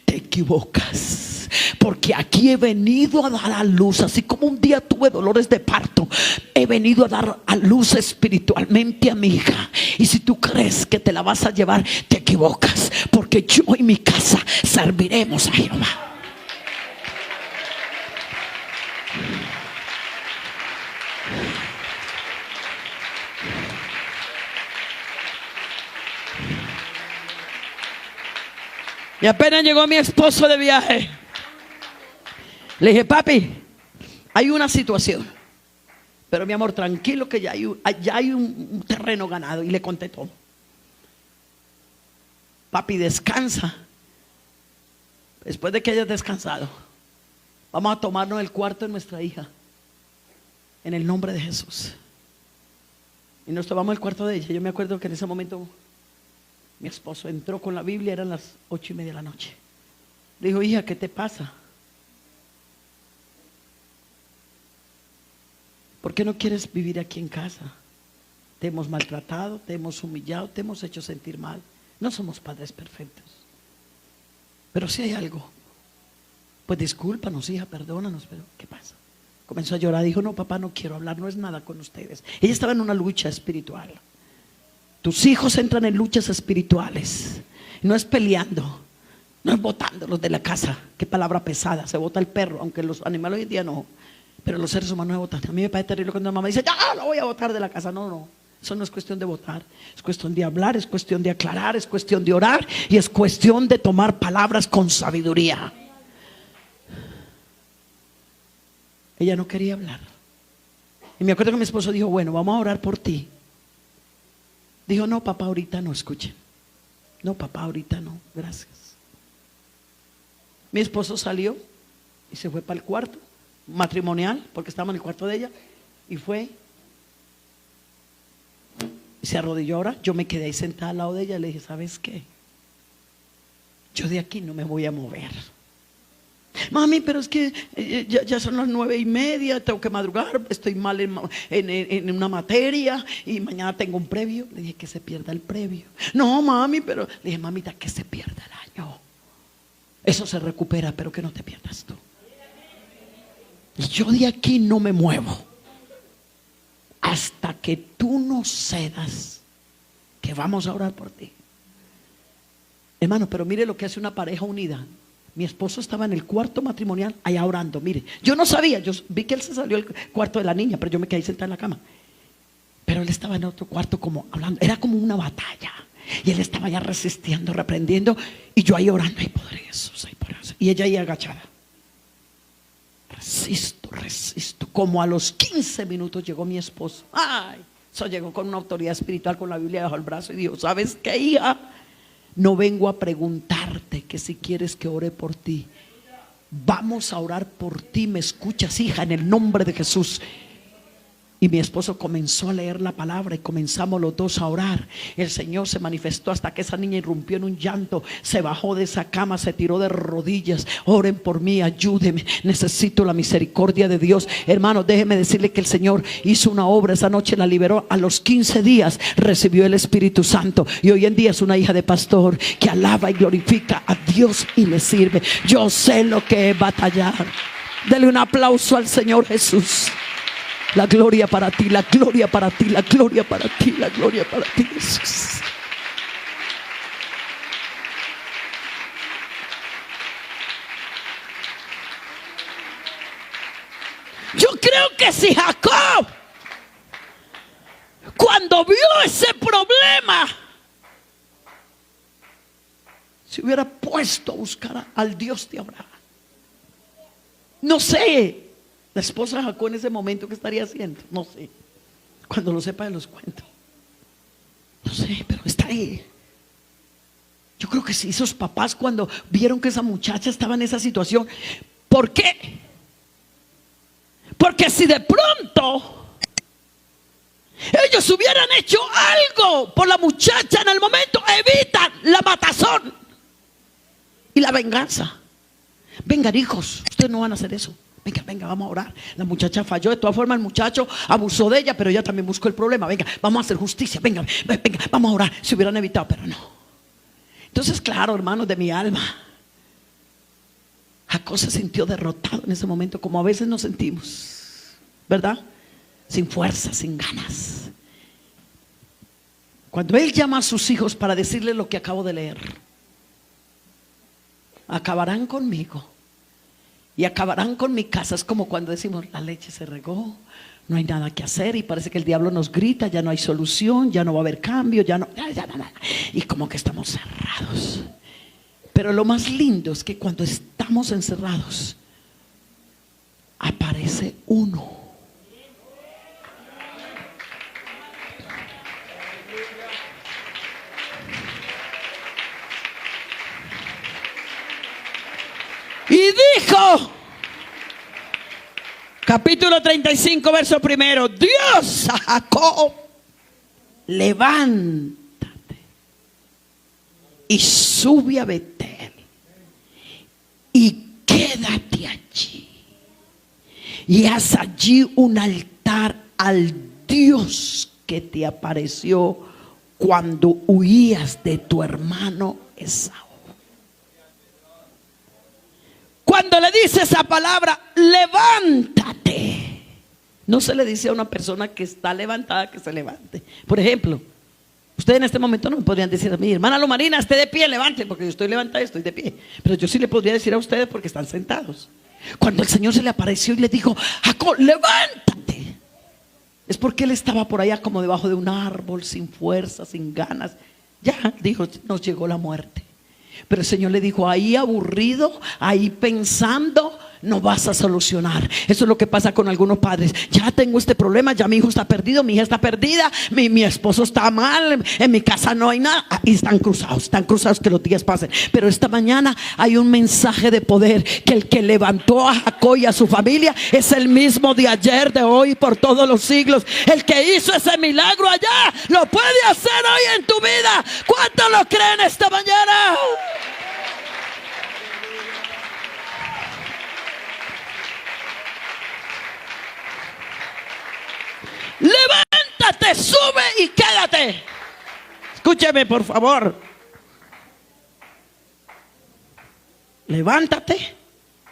te equivocas. Porque aquí he venido a dar a luz, así como un día tuve dolores de parto, he venido a dar a luz espiritualmente a mi hija. Y si tú crees que te la vas a llevar, te equivocas, porque yo y mi casa serviremos a Jehová. Y apenas llegó mi esposo de viaje, le dije: papi, hay una situación, pero mi amor, tranquilo, que ya hay un terreno ganado. Y le conté todo. Papi, descansa. Después de que hayas descansado, vamos a tomarnos el cuarto de nuestra hija, en el nombre de Jesús. Y nos tomamos el cuarto de ella. Yo me acuerdo que en ese momento mi esposo entró con la Biblia, eran las 8:30 de la noche. Le dijo: hija, ¿qué te pasa? ¿Por qué no quieres vivir aquí en casa? Te hemos maltratado, te hemos humillado, te hemos hecho sentir mal. No somos padres perfectos, pero si hay algo, pues discúlpanos, hija, perdónanos. Pero ¿qué pasa? Comenzó a llorar. Dijo: no, papá, no quiero hablar, no es nada con ustedes. Ella estaba en una lucha espiritual. Tus hijos entran en luchas espirituales. No es peleando, no es botándolos de la casa. Qué palabra pesada. Se bota el perro, aunque los animales hoy en día no, pero los seres humanos se botan. A mí me parece terrible cuando la mamá dice: ya, lo voy a botar de la casa. No, no, eso no es cuestión de votar. Es cuestión de hablar, es cuestión de aclarar, es cuestión de orar, y es cuestión de tomar palabras con sabiduría. Ella no quería hablar. Y me acuerdo que mi esposo dijo: bueno, vamos a orar por ti. Dijo: no, papá, ahorita no. Escuchen. No, papá, ahorita no, gracias. Mi esposo salió y se fue para el cuarto matrimonial, porque estaba en el cuarto de ella, y fue y se arrodilló. Ahora yo me quedé ahí sentada al lado de ella y le dije: ¿sabes qué? Yo de aquí no me voy a mover. Mami, pero es que ya son las 9:30, tengo que madrugar, estoy mal en una materia y mañana tengo un previo. Le dije: que se pierda el previo. No, mami, pero le dije: mamita, que se pierda el año. Eso se recupera, pero que no te pierdas tú. Y yo de aquí no me muevo hasta que tú no cedas que vamos a orar por ti. Hermano, pero mire lo que hace una pareja unida. Mi esposo estaba en el cuarto matrimonial allá orando. Mire, yo no sabía, yo vi que él se salió del cuarto de la niña, pero yo me quedé sentada en la cama. Pero él estaba en otro cuarto como hablando, era como una batalla. Y él estaba ya resistiendo, reprendiendo, y yo ahí orando: ay, Padre Jesús, ay, Padre Jesús. Y ella ahí agachada. Resisto. Como a los 15 minutos llegó mi esposo. Ay, eso llegó con una autoridad espiritual, con la Biblia bajo el brazo, y dijo: ¿sabes qué, hija? No vengo a preguntarte que si quieres que ore por ti. Vamos a orar por ti. ¿Me escuchas, hija? En el nombre de Jesús. Y mi esposo comenzó a leer la palabra y comenzamos los dos a orar. El Señor se manifestó hasta que esa niña irrumpió en un llanto. Se bajó de esa cama, se tiró de rodillas. Oren por mí, ayúdenme, necesito la misericordia de Dios. Hermano, déjeme decirle que el Señor hizo una obra. Esa noche la liberó. A los 15 días recibió el Espíritu Santo, y hoy en día es una hija de pastor que alaba y glorifica a Dios y le sirve. Yo sé lo que es batallar. Dele un aplauso al Señor Jesús. La gloria para ti, la gloria para ti, la gloria para ti, la gloria para ti, Jesús. Yo creo que si Jacob, cuando vio ese problema, se hubiera puesto a buscar al Dios de Abraham. No sé, la esposa de Jacob en ese momento, ¿qué estaría haciendo? No sé. Cuando lo sepa, los cuento. No sé, pero está ahí. Yo creo que sí, esos papás, cuando vieron que esa muchacha estaba en esa situación. ¿Por qué? Porque si de pronto ellos hubieran hecho algo por la muchacha en el momento, evitan la matazón y la venganza. Vengan, hijos, ustedes no van a hacer eso. Venga, vamos a orar. La muchacha falló. De todas formas, el muchacho abusó de ella, pero ella también buscó el problema. Venga, vamos a hacer justicia. Venga, vamos a orar. Se hubieran evitado, pero no. Entonces, claro, hermanos de mi alma, Jacob se sintió derrotado en ese momento, como a veces nos sentimos, ¿verdad? Sin fuerza, sin ganas. Cuando él llama a sus hijos para decirles lo que acabo de leer: acabarán conmigo y acabarán con mi casa. Es como cuando decimos: la leche se regó, no hay nada que hacer, y parece que el diablo nos grita: ya no hay solución, ya no va a haber cambio, ya no, y como que estamos cerrados. Pero lo más lindo es que cuando estamos encerrados, aparece uno. Y dijo, capítulo 35, verso primero: Dios a Jacob: levántate y sube a Betel y quédate allí, y haz allí un altar al Dios que te apareció cuando huías de tu hermano Esaú. Cuando le dice esa palabra, levántate, no se le dice a una persona que está levantada que se levante. Por ejemplo, ustedes en este momento no me podrían decir a mí: hermana Lomarina, esté de pie, levante, porque yo estoy levantada y estoy de pie. Pero yo sí le podría decir a ustedes porque están sentados. Cuando el Señor se le apareció y le dijo: Jacob, levántate, es porque él estaba por allá como debajo de un árbol, sin fuerza, sin ganas. Ya dijo: nos llegó la muerte. Pero el Señor le dijo: ahí aburrido, ahí pensando, no vas a solucionar. Eso es lo que pasa con algunos padres. Ya tengo este problema, ya mi hijo está perdido, mi hija está perdida, mi esposo está mal, en mi casa no hay nada. Y están cruzados que los días pasen. Pero esta mañana hay un mensaje de poder: que el que levantó a Jacob y a su familia es el mismo de ayer, de hoy y por todos los siglos. El que hizo ese milagro allá lo puede hacer hoy en tu vida. ¿Cuántos lo creen esta mañana? Levántate, sube y quédate. Escúcheme, por favor. Levántate,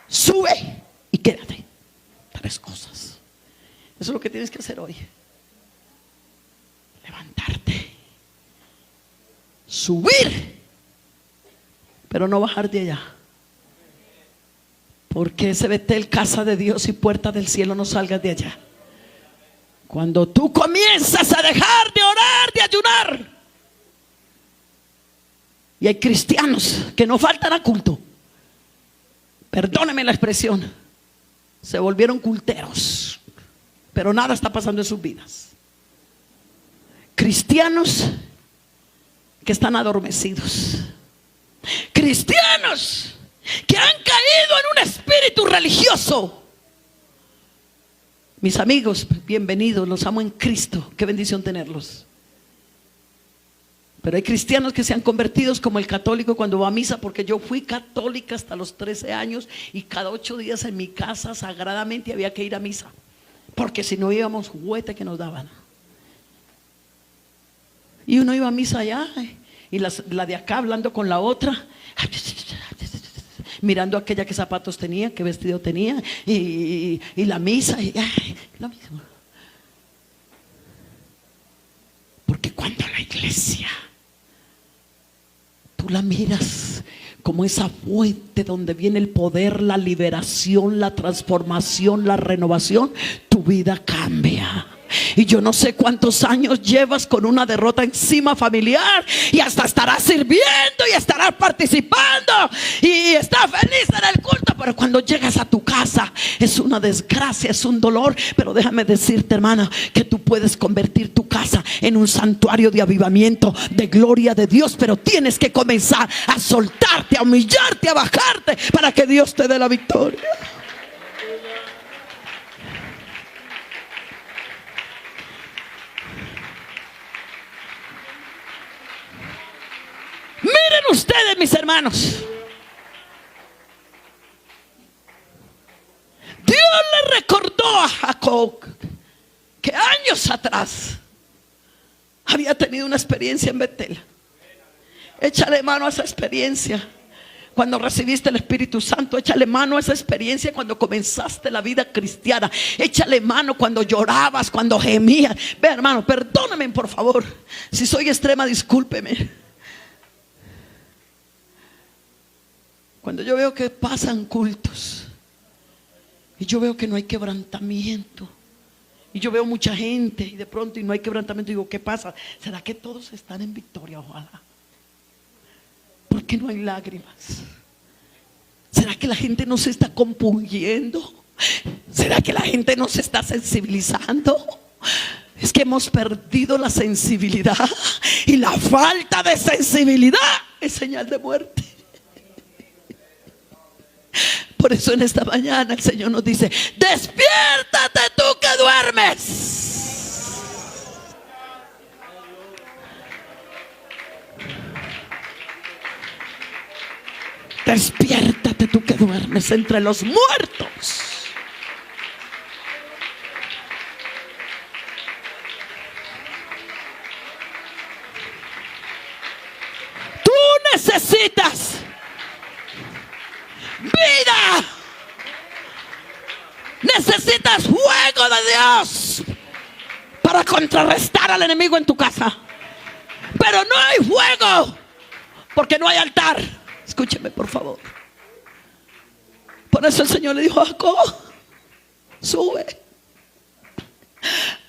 sube y quédate. 3 cosas. Eso es lo que tienes que hacer hoy. Levantarte, subir, pero no bajar de allá. Porque ese Betel, casa de Dios y puerta del cielo, no salgas de allá. Cuando tú comienzas a dejar de orar, de ayunar. Y hay cristianos que no faltan a culto. Perdóneme la expresión. Se volvieron culteros, pero nada está pasando en sus vidas. Cristianos que están adormecidos. Cristianos que han caído en un espíritu religioso. Mis amigos, bienvenidos, los amo en Cristo. Qué bendición tenerlos. Pero hay cristianos que se han convertido como el católico cuando va a misa, porque yo fui católica hasta los 13 años y cada 8 días en mi casa sagradamente había que ir a misa, porque si no íbamos, juguete que nos daban. Y uno iba a misa allá y la de acá hablando con la otra, mirando a aquella que zapatos tenía, qué vestido tenía, y la misa, y lo mismo. Porque cuando la iglesia tú la miras como esa fuente donde viene el poder, la liberación, la transformación, la renovación, tu vida cambia. Y yo no sé cuántos años llevas con una derrota encima familiar, y hasta estarás sirviendo y estarás participando y estás feliz en el culto, pero cuando llegas a tu casa es una desgracia, es un dolor. Pero déjame decirte, hermana, que tú puedes convertir tu casa en un santuario de avivamiento, de gloria de Dios. Pero tienes que comenzar a soltarte, a humillarte, a bajarte, para que Dios te dé la victoria. Miren ustedes, mis hermanos, Dios le recordó a Jacob que años atrás había tenido una experiencia en Betel. Échale mano a esa experiencia. Cuando recibiste el Espíritu Santo, échale mano a esa experiencia cuando comenzaste la vida cristiana. Échale mano cuando llorabas, cuando gemías. Ve, hermano, perdóname por favor. Si soy extrema, discúlpeme. Cuando yo veo que pasan cultos y yo veo que no hay quebrantamiento, y yo veo mucha gente y de pronto y no hay quebrantamiento, digo, ¿qué pasa? ¿Será que todos están en victoria? Ojalá. ¿Por qué no hay lágrimas? ¿Será que la gente no se está compungiendo? ¿Será que la gente no se está sensibilizando? Es que hemos perdido la sensibilidad, y la falta de sensibilidad es señal de muerte. Por eso en esta mañana el Señor nos dice: despiértate tú que duermes. Despiértate tú que duermes entre los muertos. Tú necesitas vida. Necesitas fuego de Dios para contrarrestar al enemigo en tu casa. Pero no hay fuego porque no hay altar. Escúcheme por favor. Por eso el Señor le dijo a Jacob: sube,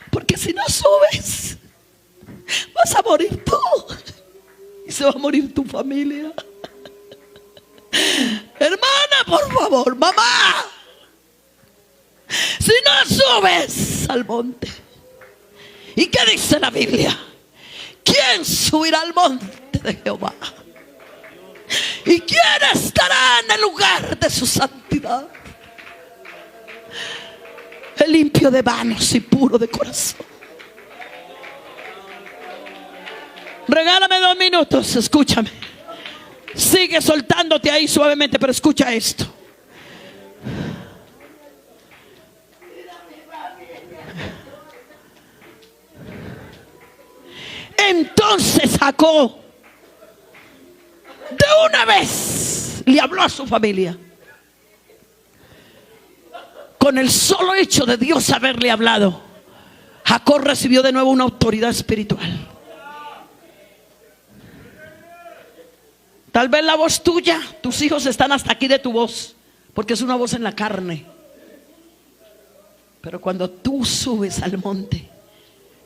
porque si no subes vas a morir tú y se va a morir tu familia. Hermana, por favor, mamá, si no subes al monte. ¿Y qué dice la Biblia? ¿Quién subirá al monte de Jehová? ¿Y quién estará en el lugar de su santidad? El limpio de manos y puro de corazón. Regálame 2 minutos, escúchame. Sigue soltándote ahí suavemente, pero escucha esto. Entonces Jacob de una vez le habló a su familia. Con el solo hecho de Dios haberle hablado, Jacob recibió de nuevo una autoridad espiritual. Tal vez la voz tuya, tus hijos están hasta aquí de tu voz, porque es una voz en la carne. Pero cuando tú subes al monte,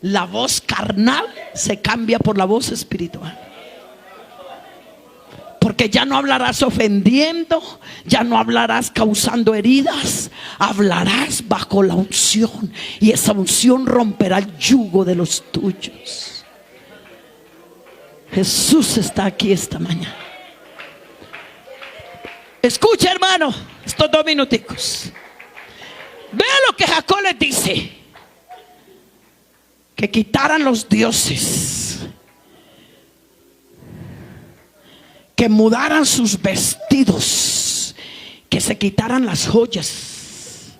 la voz carnal se cambia por la voz espiritual. Porque ya no hablarás ofendiendo, ya no hablarás causando heridas, hablarás bajo la unción, y esa unción romperá el yugo de los tuyos. Jesús está aquí esta mañana. Escucha, hermano, estos 2 minuticos. Vea lo que Jacob les dice: que quitaran los dioses, que mudaran sus vestidos, que se quitaran las joyas.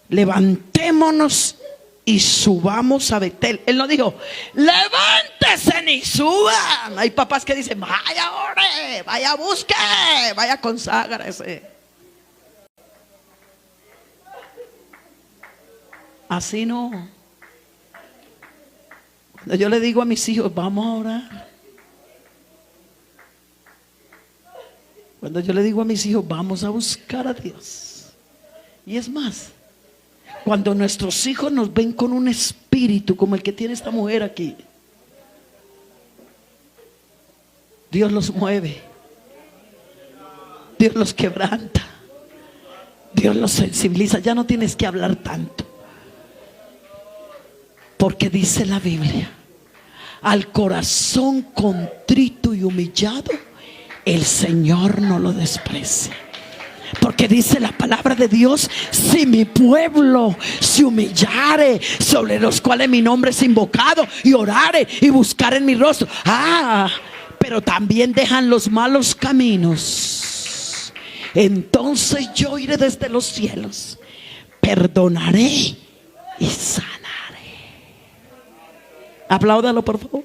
Levantémonos y subamos a Betel. Él no dijo: levántese ni suban. Hay papás que dicen: vaya, ore, vaya, busque, vaya, conságrese. Así no. Cuando yo le digo a mis hijos: vamos a orar. Cuando yo le digo a mis hijos: vamos a buscar a Dios. Y es más, cuando nuestros hijos nos ven con un espíritu como el que tiene esta mujer aquí, Dios los mueve, Dios los quebranta, Dios los sensibiliza. Ya no tienes que hablar tanto, porque dice la Biblia: al corazón contrito y humillado el Señor no lo desprecia. Porque dice la palabra de Dios: si mi pueblo se humillare, sobre los cuales mi nombre es invocado, y orare y buscare en mi rostro. Pero también dejan los malos caminos. Entonces yo iré desde los cielos, perdonaré y sanaré. Apláudalo por favor.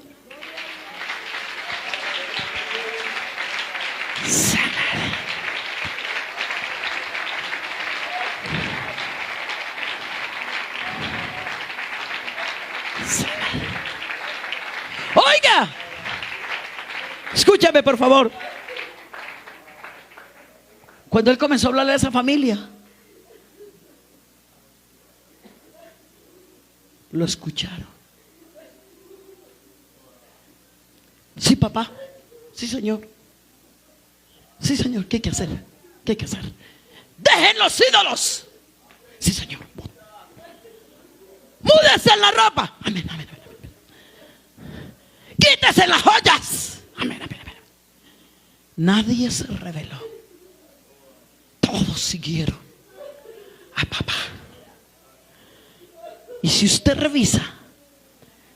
Oiga, escúchame por favor. Cuando él comenzó a hablarle a esa familia, lo escucharon. Sí, papá. Sí, señor. Sí, señor. ¿Qué hay que hacer? ¿Qué hay que hacer? ¡Dejen los ídolos! Sí, señor. Múdense la ropa. Amén, amén, amén. Quítese las joyas. Amén, amén, amén. Nadie se rebeló. Todos siguieron a papá. Y si usted revisa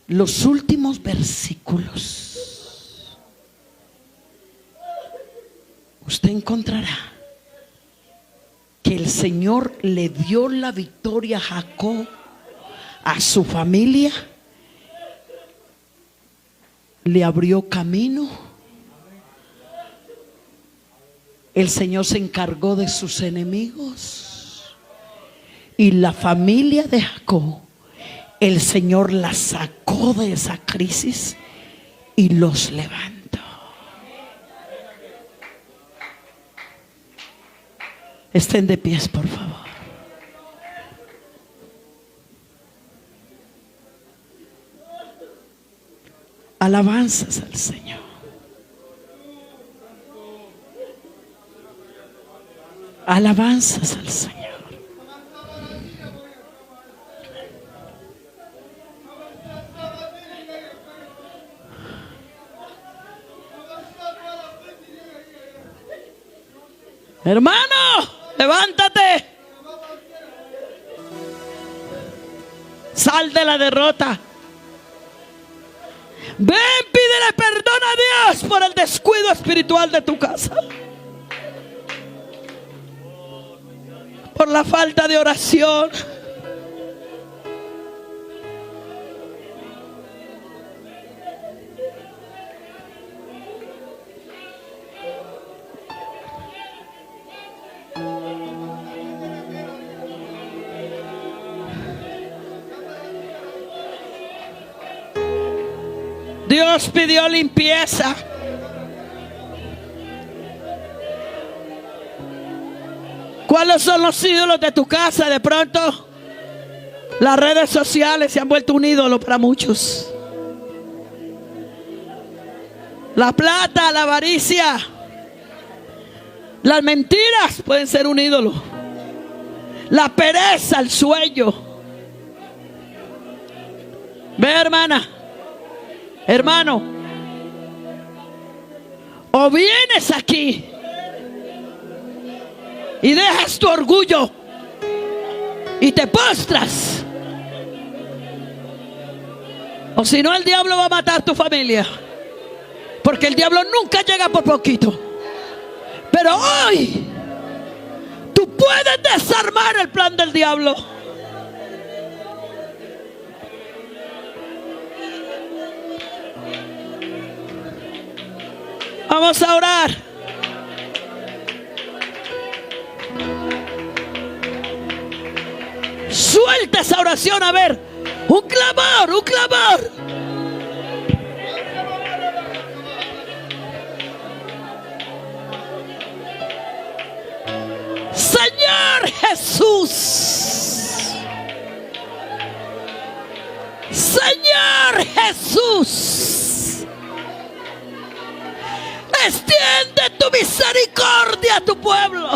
los últimos versículos, usted encontrará que el Señor le dio la victoria a Jacob, a su familia, le abrió camino. El Señor se encargó de sus enemigos y la familia de Jacob, el Señor la sacó de esa crisis y los levantó. Estén de pies, por favor. Alabanzas al Señor. Alabanzas al Señor. Hermano, levántate. Sal de la derrota. Ven, pídele perdón a Dios por el descuido espiritual de tu casa, por la falta de oración. Dios pidió limpieza. ¿Cuáles son los ídolos de tu casa? De pronto las redes sociales se han vuelto un ídolo para muchos. La plata, la avaricia, las mentiras pueden ser un ídolo. La pereza, el sueño. Ve, hermana, hermano, o vienes aquí y dejas tu orgullo y te postras, o si no, el diablo va a matar tu familia, porque el diablo nunca llega por poquito. Pero hoy tú puedes desarmar el plan del diablo. Vamos a orar. Suelta esa oración, a ver. Un clamor, un clamor. Señor Jesús. Señor Jesús. Extiende tu misericordia a tu pueblo.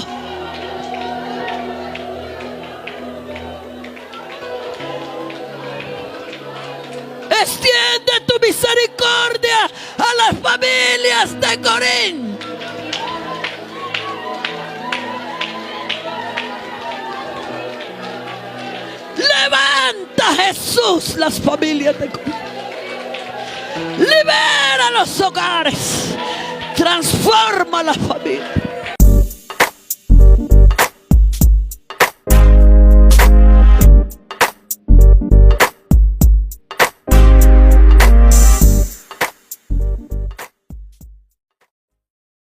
Extiende tu misericordia a las familias de Corín. Levanta, Jesús, las familias de Corín. Libera los hogares. Transforma la familia.